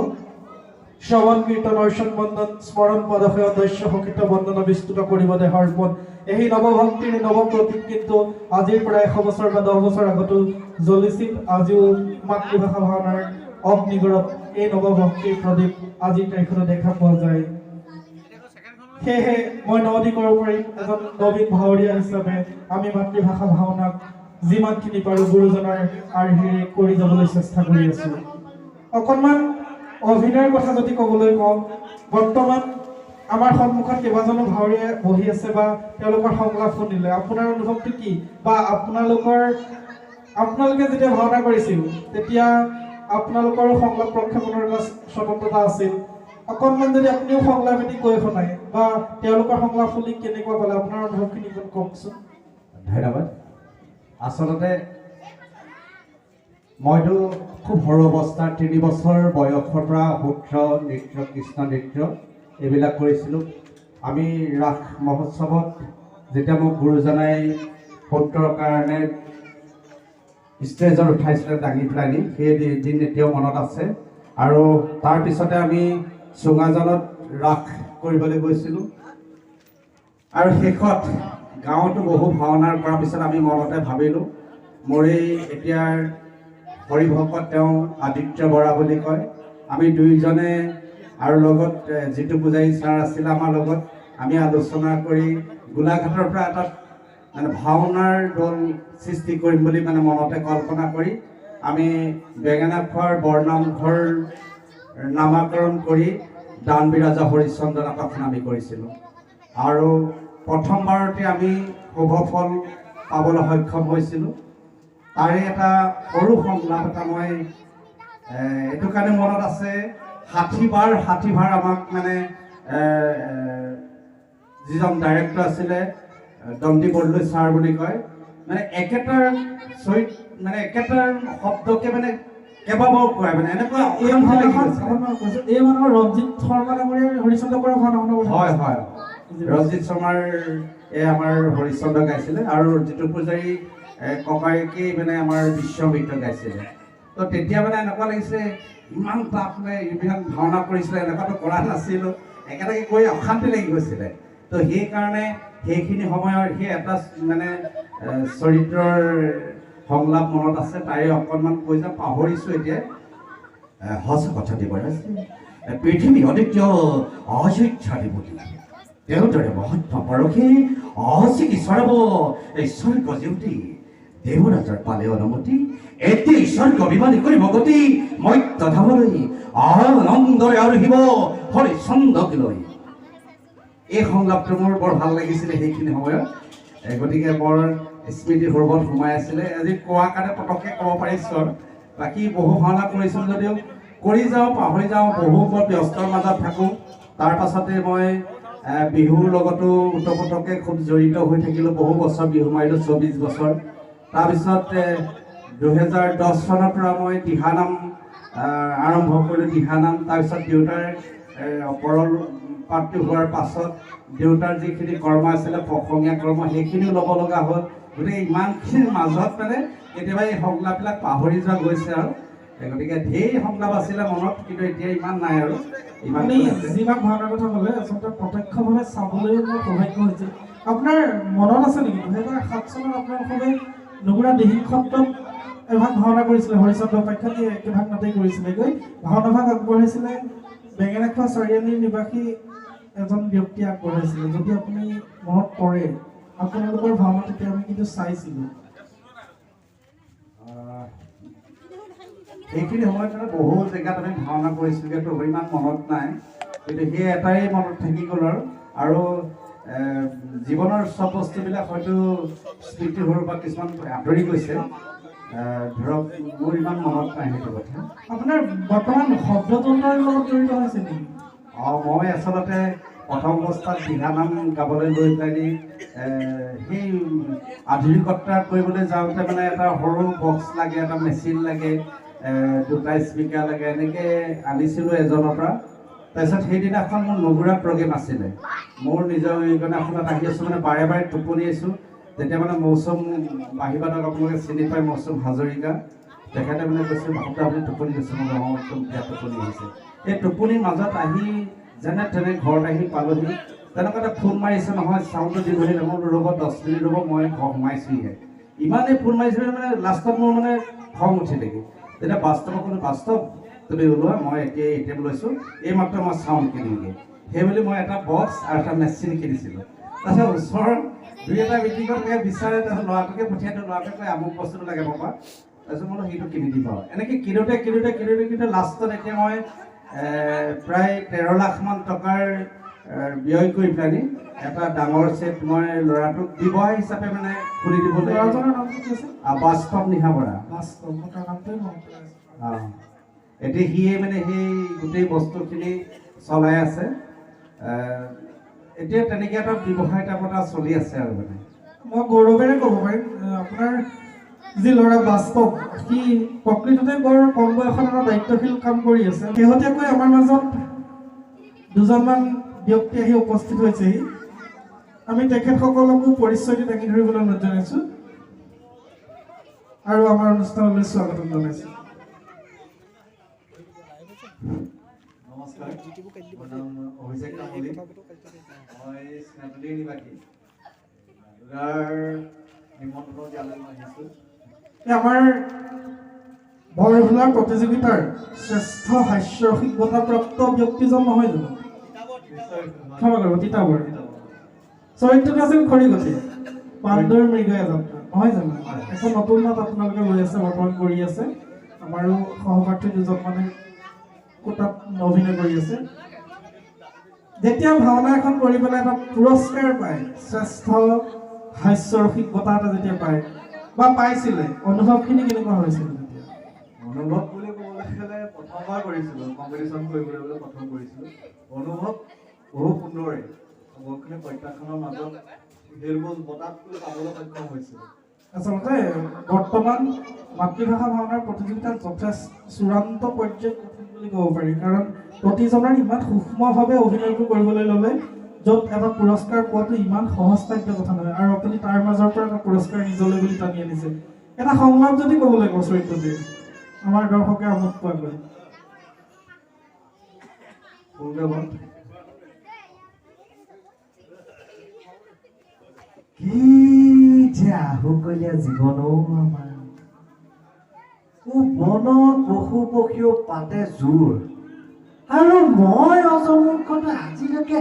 শ্ৰৱণ কীৰ্তন অৰ্চন বন্দন স্মৰণ পদশে অদস্য শকিত বন্দন বিস্তৃত কৰিব দেহৰ পদ এই নৱভক্তিৰ নৱপ্ৰতীক কিন্তু আজিৰ পৰা 100 বছৰ বা 10 বছৰ আগতো জ্বলিছিল আজিও মাতৃভাষা ভাওনাৰ অগ্নিগড়ত এই নৱভক্তিৰ প্ৰদীপ আজিৰ তাৰিখতো দেখা পোৱা যায় সেয়েহে মই নদী কৰিব পাৰিম এজন নবীন ভাৱৰীয়া হিচাপে আমি মাতৃভাষা ভাওনাক যিমানখিনি পাৰোঁ গুৰুজনাৰ আৰ্হিৰে কৰি যাবলৈ চেষ্টা কৰি আছোঁ অকণমান অভিনয়ৰ কথা যদি ক'বলৈ কওঁ বৰ্তমান আমাৰ সন্মুখত কেইবাজনো ভাৱৰীয়া বহি আছে বা তেওঁলোকৰ সংলাপ শুনিলে আপোনাৰ অনুভৱটো কি বা আপোনালোকে যেতিয়া ভাওনা কৰিছিল তেতিয়া আপোনালোকৰ সংলাপ প্ৰক্ষেপণৰ এটা স্বতন্ত্ৰতা আছিল অকণমান যদি আপুনিও সংলাপ এটি কৈ শুনায় বা তেওঁলোকৰ সংলাপ শুনি কেনেকুৱা পালে আপোনাৰ অনুভৱখিনি কওকচোন ধন্যবাদ আচলতে মইতো খুব সৰু অৱস্থাৰ 3 বছৰ বয়সৰ পৰা সূত্ৰ নৃত্য কৃষ্ণ নৃত্য এইবিলাক কৰিছিলোঁ আমি ৰাস মহোৎসৱত যেতিয়া মোক গুৰুজনাই সূত্ৰৰ কাৰণে ষ্টেজত উঠাইছিলে দাঙি পেলাই সেই দিন এতিয়াও মনত আছে আৰু তাৰপিছতে আমি চুঙাজানত ৰাস কৰিবলৈ গৈছিলোঁ আৰু শেষত গাঁৱতো বহু ভাওনাৰ কৰাৰ পিছত আমি মনতে ভাবিলোঁ মোৰ এই এতিয়াৰ হৰিভকত তেওঁ আদিত্য বৰা বুলি কয় আমি দুইজনে আৰু লগত যিটো পূজাৰী ছাৰ আছিলে আমাৰ লগত আমি আলোচনা কৰি গোলাঘাটৰ পৰা এটা মানে ভাওনাৰ দল সৃষ্টি কৰিম বুলি মানে মনতে কল্পনা কৰি আমি বেঙেনাখোৱাৰ বৰনামঘৰ নামাকৰণ কৰি দানবিৰাজা হৰিশ্চন্দ্ৰ নাটকখন আমি কৰিছিলোঁ আৰু প্ৰথমবাৰতে আমি শুভ ফল পাবলৈ সক্ষম হৈছিলোঁ তাৰে এটা সৰু সংলাপ এটা মই এইটো কাৰণে মনত আছে 60 বাৰ আমাক মানে যিজন ডাইৰেক্টৰ আছিলে দন্তি বৰদলৈ ছাৰ বুলি কয় মানে একেটাৰ শব্দকে মানে কেইবাবাৰো কয় মানে এনেকুৱা এই মানুহৰ ৰঞ্জিত শৰ্মা ডাঙৰীয়াৰ হৰিশ্চন্দ্ৰ কৰা ভাওনা হয় হয় ৰঞ্জিত শৰ্মাৰ আমাৰ হৰিশ্চন্দ্ৰ গাইছিলে আৰু যিটো পূজাৰী ককায়েকে মানে আমাৰ বিশ্বমিত্ৰ গাইছিলে তো তেতিয়া মানে এনেকুৱা লাগিছে ইমান তাপ এইবিলাক ভাওনা কৰিছিলে এনেকুৱাতো কৰা নাছিলোঁ একেটাকে কৈ অশান্তি লাগি গৈছিলে তো সেইকাৰণে সেইখিনি সময়ৰ সেই এটা মানে চৰিত্ৰৰ সংলাপ মনত আছে তাৰে অকণমান কৈ যাম পাহৰিছোঁ এতিয়া সঁচা কথা দিব পৃথিৱী অদ্বিতীয় অযোধ্যা দেৱতী তেওঁৰ দৰে মহাত্মা পৰশী অচিকিৎসৰব এই স্বৰ্গ জেউতি দেৱৰাজৰ পালে অনুমতি এটি স্বৰ্গ বিমানী কৰিব গতি মত্য ধামলৈ আনন্দৰে আৰোহিব হৰিশ্চন্দ্ৰক লৈ এই সংলাপটো মোৰ বৰ ভাল লাগিছিলে সেইখিনি সময়ত গতিকে বৰ স্মৃতি সৌৰভত সোমাই আছিলে আজি কোৱাৰ কাৰণে পটককৈ ক'ব পাৰিছোঁ আৰু বাকী বহু ভাওনা কৰিছোঁ যদিও কৰি যাওঁ পাহৰি যাওঁ বহু বৰ ব্যস্তৰ মাজত থাকোঁ তাৰ পাছতে মই বিহুৰ লগতো ওতঃপ্ৰোতকৈ খুব জড়িত হৈ থাকিলোঁ বহু বছৰ বিহু মাৰিলোঁ 24 বছৰ তাৰপিছত 2010 চনৰ পৰা মই দিহানাম আৰম্ভ কৰিলোঁ দিহানাম তাৰপিছত দেউতাৰ পৰল পাতটো হোৱাৰ পাছত দেউতাৰ যিখিনি কৰ্ম আছিলে প্ৰসংগীয়া কৰ্ম সেইখিনিও ল'ব লগা হ'ল গতিকে ইমানখিনিৰ মাজত মানে কেতিয়াবা এই সংলাপবিলাক পাহৰি যোৱা গৈছে আৰু গতিকে ঢেৰ সংলাপ আছিলে মনত কিন্তু এতিয়া ইমান নাই আৰু ইমান যিমান ভাওনাৰ কথা ক'লে আচলতে প্ৰত্যক্ষভাৱে চাবলৈও মোৰ সৌভাগ্য হৈছিল আপোনাৰ মনত আছে নেকি 2007 চনত আপোনালোকে নগুৰা দিহিং সত্ৰত এভাগ ভাওনা কৰিছিলে হৰিশ্চন্দ্ৰ উপাখ্যানে একেভাগ নাটেই কৰিছিলেগৈ ভাওনাভাগ আগবঢ়াইছিলে বেঙেনাখোৱা চাৰিআলিৰ নিবাসী এজন ব্যক্তি আগবঢ়াইছিলে যদি আপুনি মনত পৰে আপোনালোকৰ ভাওনা তেতিয়া আমি কিন্তু চাইছিলোঁ এইখিনি সময়ত মানে বহু জেগাত আমি ভাওনা কৰিছিলোঁ তো ইমান মনত নাই কিন্তু সেই এটাই মনত থাকি গ'ল আৰু জীৱনৰ চব বস্তুবিলাক হয়তো স্মৃতি সৰুৰ পৰা কিছুমান আঁতৰি গৈছে ধৰক মোৰ ইমান মনত নাই সেইটো কথা আপোনাৰ বৰ্তমান শব্দতন্ত্ৰৰ লগত জড়িত হৈছে নেকি মই আচলতে প্ৰথম অৱস্থাত দিহানাম গাবলৈ লৈ পেলাই সেই আধুনিকতা কৰিবলৈ যাওঁতে মানে এটা সৰু বক্স লাগে এটা মেচিন লাগে দুটা স্পীকাৰ লাগে এনেকৈ আনিছিলোঁ এজনৰ পৰা তাৰপিছত সেইদিনাখন মোৰ নগুৰা প্ৰগ্ৰেম আছিলে মোৰ নিজৰ এইখনত আহি আছোঁ মানে বাৰে বাৰে টোপনি আছোঁ যেতিয়া মানে মৌচুম বাহিবাদক আপোনালোকে চিনি পায় মৌচুম হাজৰিকা তেখেতে মানে কৈছে ভাবতে আপুনি টোপনি গৈছে মই বিয়া টোপনি আহিছে এই টোপনিৰ মাজত আহি যেনে তেনে ঘৰত আহি পালোহি তেনেকুৱা এটা ফোন মাৰিছে নহয় চাউণ্ডটো দিবহি মোৰ ৰ'ব 10 মিনিট ৰ'ব মই ঘৰ সোমাইছোঁহিহে ইমানেই ফোন মাৰিছিলোঁ মানে লাষ্টত মোৰ মানে খং উঠিলেগৈ তেতিয়া বাস্তৱ তুমি ওলোৱা মই এতিয়া লৈছোঁ এইমাত্ৰ মই চাউণ্ড কিনিমগৈ সেইবুলি মই এটা বক্স আৰু এটা মেচিন কিনিছিলোঁ তাৰপিছত ওচৰত দুই এটা মিটিঙত বিচাৰে তাৰপিছত ল'ৰাটোকে পঠিয়াই দিওঁ ল'ৰাটোকে কয় আমুক বস্তুটো লাগে পাপা তাৰপিছত মই সেইটো কিনি দিম আৰু এনেকৈ কিনোতে লাষ্টত এতিয়া মই প্ৰায় 13 লাখ মান টকাৰ ব্যয় কৰি পেলানি এটা ডাঙৰ ছেট মই ল'ৰাটোক ব্যৱসায় হিচাপে মানে খুলি দিবলৈ ল'ৰাজনৰ নামটো কি আছিল? বাস্তৱ নিশা বৰা। বাস্তৱ, মই তাৰ নামটোৱে মনত পেলাইছোঁ। এতিয়া সিয়ে মানে সেই গোটেই বস্তুখিনি চলাই আছে। এতিয়া তেনেকৈ এটা ব্যৱসায় টাইপ এটা চলি আছে আৰু মানে মই গৌৰৱেৰে ক'ব পাৰিম আপোনাৰ যি ল'ৰা বাস্তৱ, সি প্ৰকৃততে বৰ কম বয়সত এটা দায়িত্বশীল কাম কৰি আছে। শেহতীয়াকৈ আমাৰ মাজত দুজনমান ব্যক্তি আহি উপস্থিত হৈছেহি। আমি তেখেতসকলকো পৰিচয়টো দাঙি ধৰিবলৈ অনুৰোধ জনাইছোঁ আৰু আমাৰ অনুষ্ঠানলৈ স্বাগতম জনাইছোঁ। নমস্কাৰ, মোৰ নাম অভিষেক তামুলী। মই স্নাতলীৰ নিবাসী। নিমন্ত্ৰণ দিয়ালৈ মই আহিছোঁ। আমাৰ বৰভোলা প্ৰতিযোগিতাৰ শ্ৰেষ্ঠ হাস্যৰসিক বঁটাপ্ৰাপ্ত ব্যক্তিজন নহয় জানো? ক্ষমা কৰিব, তিতাবৰ চৰিত্ৰটো আছিল খৰিগতি, পাণ্ডুৰ মৃগয়া যাত্ৰা নহয় জানো? এখন নতুন নাট আপোনালোকে লৈ আছে, বৰ্তমান কৰি আছে। আমাৰো সহপাঠী দুজন মানে তাত অভিনয় কৰি আছে। যেতিয়া ভাওনা এখন কৰি পেলাই এটা পুৰস্কাৰ পায়, শ্ৰেষ্ঠ হাস্যৰসিক বঁটা এটা যেতিয়া পায় বা পাইছিলে, অনুভৱখিনি কেনেকুৱা হৈছিল? অনুভৱ বুলি ক'বলৈ গ'লে প্ৰথমবাৰ কৰিছিলোঁ, কম্পিটিশ্যন কৰিবলৈ গ'লে প্ৰথম কৰিছিলোঁ। অনুভৱ বহুত সুন্দৰেই। বহুতখিনি প্ৰত্যাখ্যানৰ মাজত সেইবোৰ বঁটাটো পাবলৈ সক্ষম হৈছিলোঁ। আচলতে বৰ্তমান মাতৃভাষা ভাওনাৰ প্ৰতিযোগিতাত যথেষ্ট চূড়ান্ত পৰ্যায়ত বুলি ক'ব পাৰি, কাৰণ প্ৰতিজনৰ ইমান সূক্ষ্মভাৱে অভিনয়বোৰ কৰিবলৈ ল'লে, য'ত এটা পুৰস্কাৰ পোৱাটো ইমান সহজসাধ্য কথা নহয়। আৰু আপুনি তাৰ মাজৰ পৰা এটা পুৰস্কাৰ নিজলৈ বুলি টানি আনিছে। এটা সংলাপ যদি ক'বলৈ কওঁ চৰিত্ৰটোৱে, আমাৰ দৰ্শকে আমোদ পোৱাকৈ। কি যে আহুকলীয়া জীৱন আমাৰ। বনত পশু পক্ষীও পাতে জোৰ, আৰু মই অজমূৰ্খটো আজিলৈকে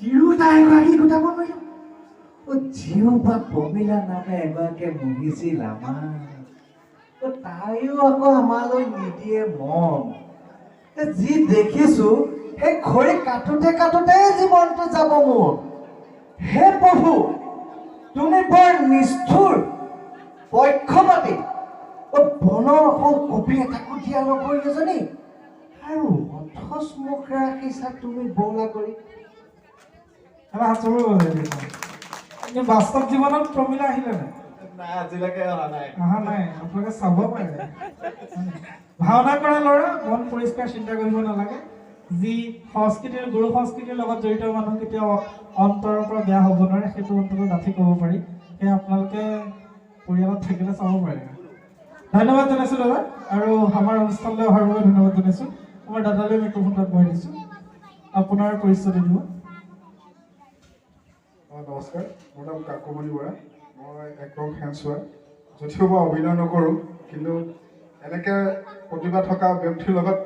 তিৰোতা এগৰাকী গোটাব নোৱাৰিলোঁ। জিউবা প্ৰমীলা নামে এগৰাকীয়ে মুহিছিল আমাৰ। তাইও আকৌ আমালৈ নিদিয়ে মন। যি দেখিছো সেই খৰি কাটোতে কাটোতে জীৱনটো যাব মোৰ। হে প্ৰভু, তুমি বৰ নিষ্ঠুৰ পক্ষপাতী। বনৰ অকল কপি এটাকো দিয়া নকৰিলে জানি, আৰু অথচ মোক ৰাখিছা তুমি বৌলা কৰি। কিন্তু বাস্তৱ জীৱনত প্ৰমীলা আহিলে নাই? আজিলৈকে অহা নাই। আপোনালোকে চাব পাৰে। ভাওনা কৰা ল'ৰা, মন পৰিষ্কাৰ, চিন্তা কৰিব নালাগে। যি সংস্কৃতিৰ গুৰু সংস্কৃতিৰ লগত জড়িত মানুহ কেতিয়াও অন্তৰৰ পৰা বেয়া হ'ব নোৱাৰে, সেইটো অন্তত ডাঠি ক'ব পাৰি। সেয়া আপোনালোকে পৰিয়ালত থাকিলে চাব পাৰে। ধন্যবাদ জনাইছোঁ দাদা, আৰু আমাৰ অনুষ্ঠানলৈ অহাৰ বাবে ধন্যবাদ জনাইছোঁ। আমাৰ দাদালৈ মিক্ৰফোনটো আগবঢ়াই দিছোঁ, আপোনাৰ পৰিচয়টো দিব। নমস্কাৰ, মোৰ নাম কাকুমণি বৰা। মই এক্টৰ ফেন্সোৱা। যদিও মই অভিনয় নকৰোঁ, কিন্তু এনেকৈ প্ৰতিভা থকা ব্যক্তিৰ লগত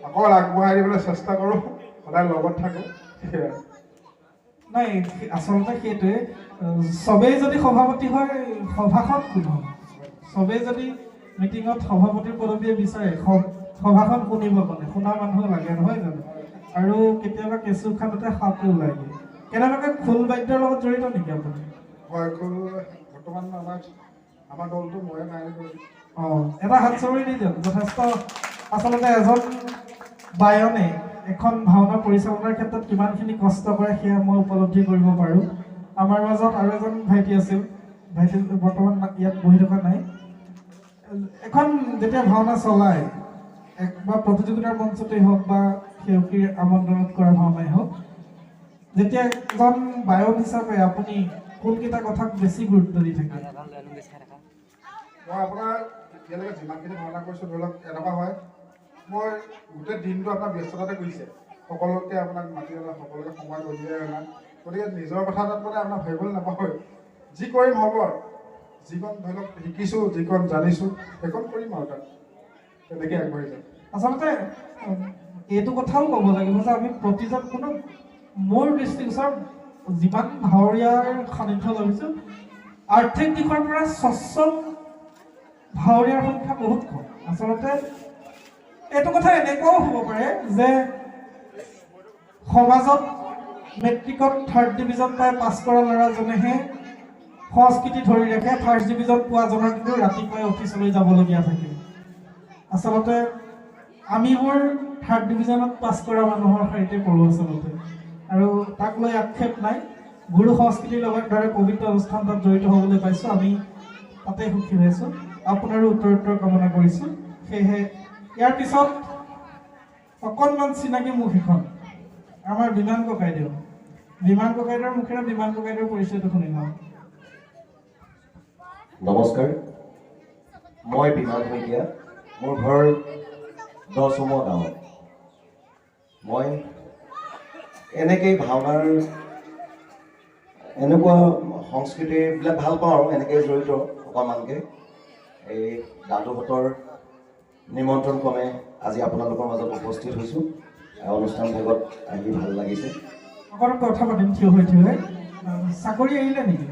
অকল আগবঢ়াই দিবলৈ চেষ্টা কৰোঁ, সদায় লগত থাকোঁ। নাই, আচলতে সেইটোৱে, চবেই যদি সভাপতি হয়, সভাখন কোন হ'ব? চবেই যদি মিটিঙত সভাপতিৰ পদবীয়ে বিচাৰে, সভাখন শুনিব মানে, শুনা মানুহ লাগে নহয় জানো? আৰু কেতিয়াবা কেঁচু খান্দোতে সাপো লাগে। কেনেবাকৈ খোল বাদ্যৰ লগত জড়িত নেকি আপুনি? হয়, বৰ্তমান আমাৰ দলটো ময়ে নাই কৰি। এটা হাত চাপৰি দি দিয়ক। যথেষ্ট আচলতে এজন বায়নে এখন ভাওনা পৰিচালনাৰ ক্ষেত্ৰত কিমানখিনি কষ্ট কৰে সেয়া মই উপলব্ধি কৰিব পাৰোঁ। আমাৰ মাজত আৰু এজন ভাইটি আছিল, ভাইটি বৰ্তমান ইয়াত বহি থকা নাই। এখন যেতিয়া ভাওনা চলায়, বা প্ৰতিযোগিতাৰ মঞ্চতেই হওক বা সেউকীৰ আমন্ত্ৰণত কৰা ভাওনাই হওক, যেতিয়া এজন বায়ন হিচাপে আপুনি কোনকেইটা কথাক বেছি গুৰুত্ব দি থাকে? মই আপোনাৰ এতিয়ালৈকে যিমানখিনি ভাওনা কৰিছোঁ, ধৰি লওক এনেকুৱা হয়, মই গোটেই দিনটো আপোনাৰ ব্যস্ততাতে গৈছে, সকলোকে আপোনাক মাতি অনা, সকলোকে সময় উলিয়াই অনা। গতিকে নিজৰ কথা তাত মানে আপোনাক ভাবিবলৈ নাপাহৰোঁ। যি কৰিম হ'ব আৰু, যিকণ ধৰি লওক শিকিছোঁ, যিকণ জানিছোঁ, সেইকণ কৰিম আৰু তাত তেনেকৈ আগবাঢ়ি যাম। আচলতে এইটো কথাও ক'ব লাগিব যে আমি প্ৰতিজন কোনো মোৰ দৃষ্টিগোচৰ যিমান ভাৱৰীয়াৰ সান্নিধ্য লভিছোঁ, আৰ্থিক দিশৰ পৰা স্বচ্ছল ভাৱৰীয়াৰ সংখ্যা বহুত কম। আচলতে এইটো কথা এনেকুৱাও হ'ব পাৰে যে সমাজত মেট্ৰিকত 3rd ডিভিজন পাই পাছ কৰা ল'ৰাজনেহে সংস্কৃতি ধৰি ৰাখে, 1st ডিভিজন পোৱাজনৰ কিন্তু ৰাতিপুৱাই অফিচলৈ যাবলগীয়া থাকে। আচলতে আমিবোৰ 3rd ডিভিজনত পাছ কৰা মানুহৰ সৈতে পঢ়োঁ আচলতে, আৰু তাক লৈ আক্ষেপ নাই। গুৰু সংস্কৃতিৰ লগত দৰে পবিত্ৰ অনুষ্ঠান তাত জড়িত হ'বলৈ পাইছোঁ, আমি তাতে সুখী হৈছোঁ। আপোনাৰো উত্তৰোত্তৰ কামনা কৰিছোঁ। সেয়েহে ইয়াৰ পিছত অকণমান চিনাকি মুখ এখন আমাৰ বিমান ককাইদেউ, বিমান ককাইদেউৰ মুখেৰে বিমান ককাইদেউৰ পৰিচয়টো শুনি লওঁ। নমস্কাৰ, মই বিমান শইকীয়া। মোৰ ঘৰ 10 চমুৱা গাঁৱত। মই এনেকেই ভাওনাৰ এনেকুৱা সংস্কৃতিবিলাক ভাল পাওঁ আৰু এনেকৈ জড়িত অকণমানকৈ। এই দাদুহঁতৰ নিমন্ত্ৰণ ক্ৰমে আজি আপোনালোকৰ মাজত উপস্থিত হৈছোঁ। অনুষ্ঠান ভাগত আহি ভাল লাগিছে। অকণমান কথা পাতিম থিয় হৈ থিয় হৈ। চাকৰি এৰিলে নেকি?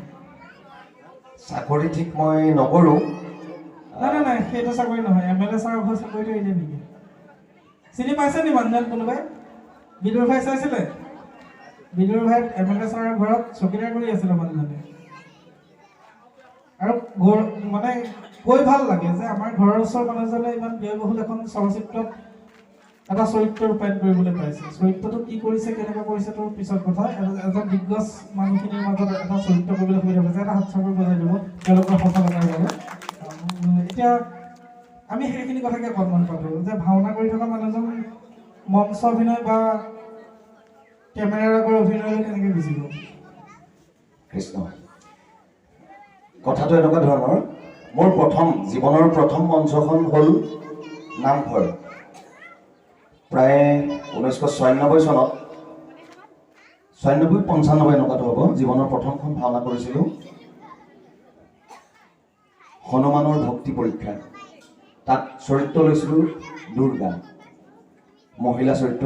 চাকৰি ঠিক মই নকৰোঁ। নাই, সেইটো চাকৰি নহয়। MLA ছাৰৰ ঘৰ চাকৰিটো এৰিলে নেকি? চিনি পাইছে নি মানুহজন কোনোবাই? বিদুৰ ভাই চাইছিলে? বিদুৰ ভাই MLA ছাৰৰ ঘৰত চকীদাৰ কৰি আছিলে মানুহজনে। আৰু মানে কৈ ভাল লাগে যে আমাৰ ঘৰৰ ওচৰৰ মানুহজনে ইমান ব্যয়বহুল এখন চলচ্চিত্ৰত এটা চৰিত্ৰ ৰূপায়ণ কৰিবলৈ পাইছে। চৰিত্ৰটো কি কৰিছে, কেনেকৈ কৰিছে তোৰ পিছত কথা। এজন দিগ্গজ মানুহখিনিৰ মাজত এটা চৰিত্ৰ কৰিবলৈ সুবিধা পাইছে। এটা হাত চাপৰি বজাই দিব তেওঁলোকৰ সফলতাৰ বাবে। এতিয়া আমি সেইখিনি কথাকে অকণমান পাতোঁ যে ভাওনা কৰি থকা মানুহজন মঞ্চ অভিনয় বা কেমেৰাৰ আগৰ অভিনয়লৈ কেনেকৈ গুচি গ'ল? কৃষ্ণ, কথাটো এনেকুৱা ধৰণৰ। মোৰ জীৱনৰ প্ৰথম মঞ্চখন হ'ল নামঘৰ। প্ৰায় 1996 চনত, 96-95 এনেকুৱাটো হ'ব। জীৱনৰ প্ৰথমখন ভাওনা কৰিছিলোঁ হনুমানৰ ভক্তি পৰীক্ষা। তাত চৰিত্ৰ লৈছিলোঁ দুৰ্গা, মহিলা চৰিত্ৰ।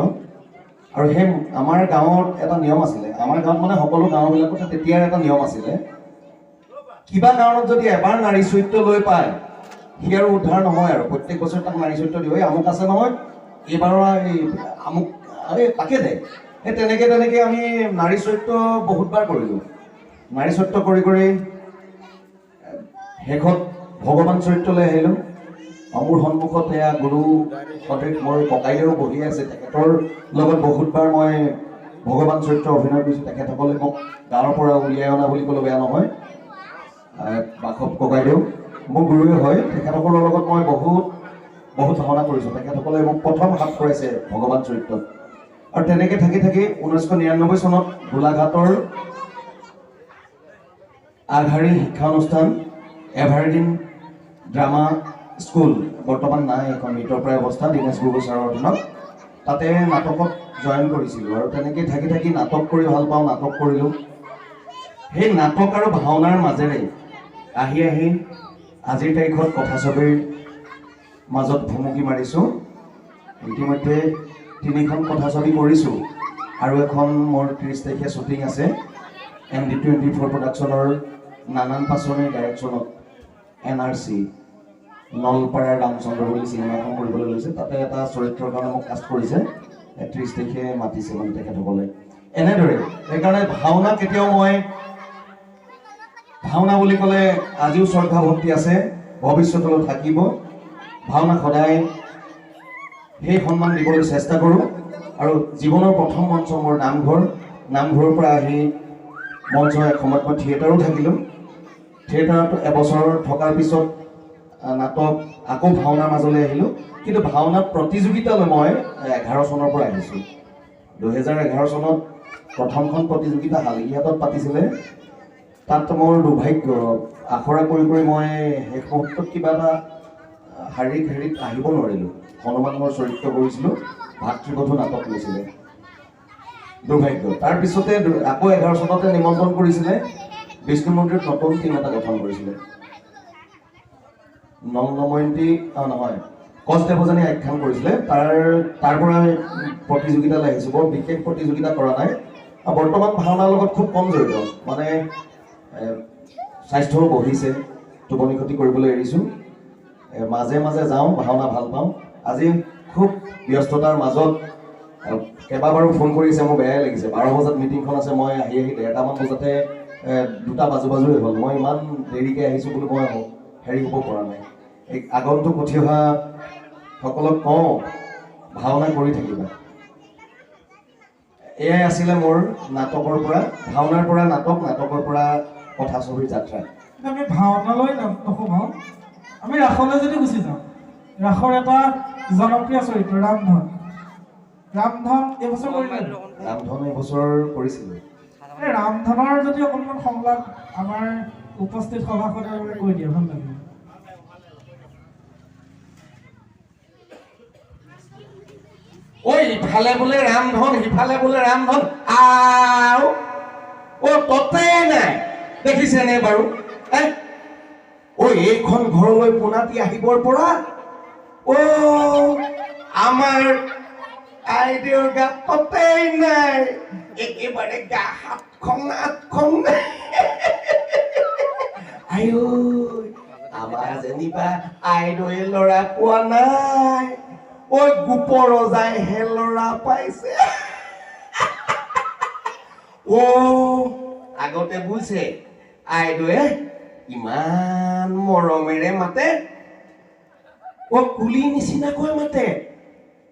আৰু সেই আমাৰ গাঁৱত এটা নিয়ম আছিলে, আমাৰ গাঁৱত মানে সকলো গাঁওবিলাকতে তেতিয়াৰ এটা নিয়ম আছিলে, কিবা কাৰণত যদি এবাৰ নাৰী চৰিত্ৰ লৈ পায় সি আৰু উদ্ধাৰ নহয়। আৰু প্ৰত্যেক বছৰ তাক নাৰী চৰিত্ৰ দিব। আমুক আছে নহয়, এইবাৰৰ এই আমুক তাকে দে। সেই তেনেকৈ আমি নাৰী চৰিত্ৰ বহুতবাৰ কৰিলোঁ। নাৰী চৰিত্ৰ কৰি শেষত ভগৱান চৰিত্ৰলৈ আহিলোঁ। মোৰ সন্মুখত এয়া গুৰু সদৃশ মোৰ ককাইদেউ বহি আছে। তেখেতৰ লগত বহুতবাৰ মই ভগৱান চৰিত্ৰ অভিনয় কৰিছোঁ। তেখেতসকলে মোক গাঁৱৰ পৰা উলিয়াই অনা বুলি ক'লেও বেয়া নহয়। বাসৱ ককাইদেউ মোৰ গুৰুৱে হয়। তেখেতসকলৰ লগত মই বহুত ভাওনা কৰিছোঁ। তেখেতসকলে মোক প্ৰথম হাত কৰাইছে ভগৱান চৰিত্ৰত। আৰু তেনেকৈ থাকি 1999 চনত গোলাঘাটৰ আগশাৰী শিক্ষা অনুষ্ঠান এভাৰগ্ৰীণ ড্ৰামা স্কুল, বৰ্তমান নাই এখন, মৃতৰ প্ৰায় অৱস্থা, দীনেশ গগৈ ছাৰৰ অধীনত, তাতে নাটকত জইন কৰিছিলোঁ। আৰু তেনেকৈ থাকি নাটক কৰি ভাল পাওঁ, নাটক কৰিলোঁ। সেই নাটক আৰু ভাওনাৰ মাজেৰে আহি আজিৰ তাৰিখত কথাছবিৰ মাজত ভুমুকি মাৰিছোঁ। ইতিমধ্যে 3খন কথাছবি কৰিছোঁ আৰু এখন মোৰ 30 তাৰিখে শ্বুটিং আছে। MD24 প্ৰডাকশ্যনৰ নানান পাচনিৰ ডাইৰেকশ্যনত NRC নলপাৰাৰ ৰামচন্দ্ৰ বুলি চিনেমা এখন কৰিবলৈ লৈছে। তাতে এটা চৰিত্ৰৰ কাৰণে মোক কাষ্ট কৰিছে। 30 তাৰিখে মাতিছে মানে তেখেতসকলে। এনেদৰে সেইকাৰণে ভাওনা কেতিয়াও ভাওনা বুলি ক'লে আজিও শ্ৰদ্ধা ভক্তি আছে, ভৱিষ্যতলৈ থাকিব। ভাওনা সদায় সেই সন্মান দিবলৈ চেষ্টা কৰোঁ। আৰু জীৱনৰ প্ৰথম মঞ্চ মোৰ নামঘৰৰ পৰা আহি মঞ্চ এসময়ত মই থিয়েটাৰো থাকিলোঁ। থিয়েটাৰত এবছৰ থকাৰ পিছত নাটক আকৌ ভাওনাৰ মাজলৈ আহিলোঁ। কিন্তু ভাওনাত প্ৰতিযোগিতালৈ মই 11 চনৰ পৰা আহিছোঁ। 2011 চনত প্ৰথমখন প্ৰতিযোগিতা হালগিহাটত পাতিছিলে। তাত মোৰ দুৰ্ভাগ্য, আখৰা কৰি মই শেষ মুহূৰ্তত কিবা এটা হেৰিত আহিব নোৱাৰিলোঁ। হনুমানৰ চৰিত্ৰ কৰিছিলোঁ, ভাতৃবধূ নাটক লৈছিলে, দুৰ্ভাগ্য। তাৰপিছতে আকৌ 11 চনতে নিমন্ত্ৰণ কৰিছিলে, বিষ্ণু মন্দিৰত নতুন টিম এটা গঠন কৰিছিলে। নময়ন্তী নহয়, কচ দেৱযানী আখ্যান কৰিছিলে। তাৰ পৰা প্ৰতিযোগিতালৈ আহিছোঁ। বৰ বিশেষ প্ৰতিযোগিতা কৰা নাই। বৰ্তমান ভাওনাৰ লগত খুব কম জড়িত, মানে স্বাস্থ্যও বহিছে, টোপনি ক্ষতি কৰিবলৈ এৰিছোঁ। মাজে যাওঁ, ভাওনা ভাল পাওঁ। আজি খুব ব্যস্ততাৰ মাজত কেইবাবাৰো ফোন কৰিছে, মোৰ বেয়াই লাগিছে। 12 বজাত মিটিংখন আছে, মই আহি 1:30মান বজাতে 2টা বাজু-বাজুৱে হ'ল। মই ইমান দেৰিকৈ আহিছোঁ বুলি মই হেৰি হ'ব পৰা নাই। এই আগন্তুক উঠি অহা সকলক কওঁ, ভাওনা কৰি থাকিবা। এয়াই আছিলে মোৰ নাটকৰ পৰা, ভাওনাৰ পৰা নাটক, নাটকৰ পৰা কথাছবিৰ যাত্ৰা। আমি ভাওনালৈ নোসোমাওঁ, আমি ৰাসলৈ যদি গুচি যাওঁ, ৰাসৰ এটা জনপ্ৰিয় চৰিত্ৰ ৰামধন। ৰামধন এইবছৰ কৰিলে, ৰামধন এইবছৰ কৰিছিলোঁ। ৰামধনৰ যদি অকণমান সংলাপ আমাৰ উপস্থিত সভাসদৰ বাবে কৈ দিয়ে ভাল লাগিব। ঐ ইফালে বোলে ৰামধন, সিফালে বোলে ৰামধন, ততে নাই দেখিছেনে বাৰু? এইখন ঘৰলৈ পোনাতি আহিবৰ পৰা আমাৰ আইদেউৰ গাত ততেই নাই, একেবাৰে গা 7খন 8খন আমাৰ যেনিবা আইদেউৱে ল'ৰা পোৱা নাই, গোপৰ ৰজাইহে ল'ৰা পাইছে। আগতে বুজিছে আইদেউৱে ইমান মৰমেৰে মাতে, কুলি নিচিনাকৈ মাতে,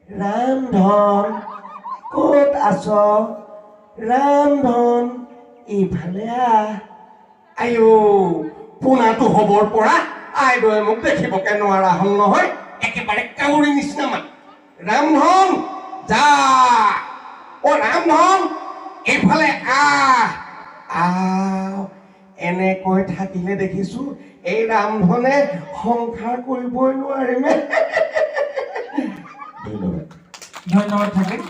ৰামধন ক'ত আছ, ৰামধন এইফালে পোনাটো হবৰ পৰা আইদেউৱে মোক দেখিবকে নোৱাৰা হ'ল নহয়, একেবাৰে কাউৰী নিচিনা মাত, ৰামধন যা, ৰামধন এইফালে এনেকৈ থাকিলে দেখিছো এই ৰামধনে সংসাৰ কৰিবই নোৱাৰিমে। ধন্যবাদ থাকিল।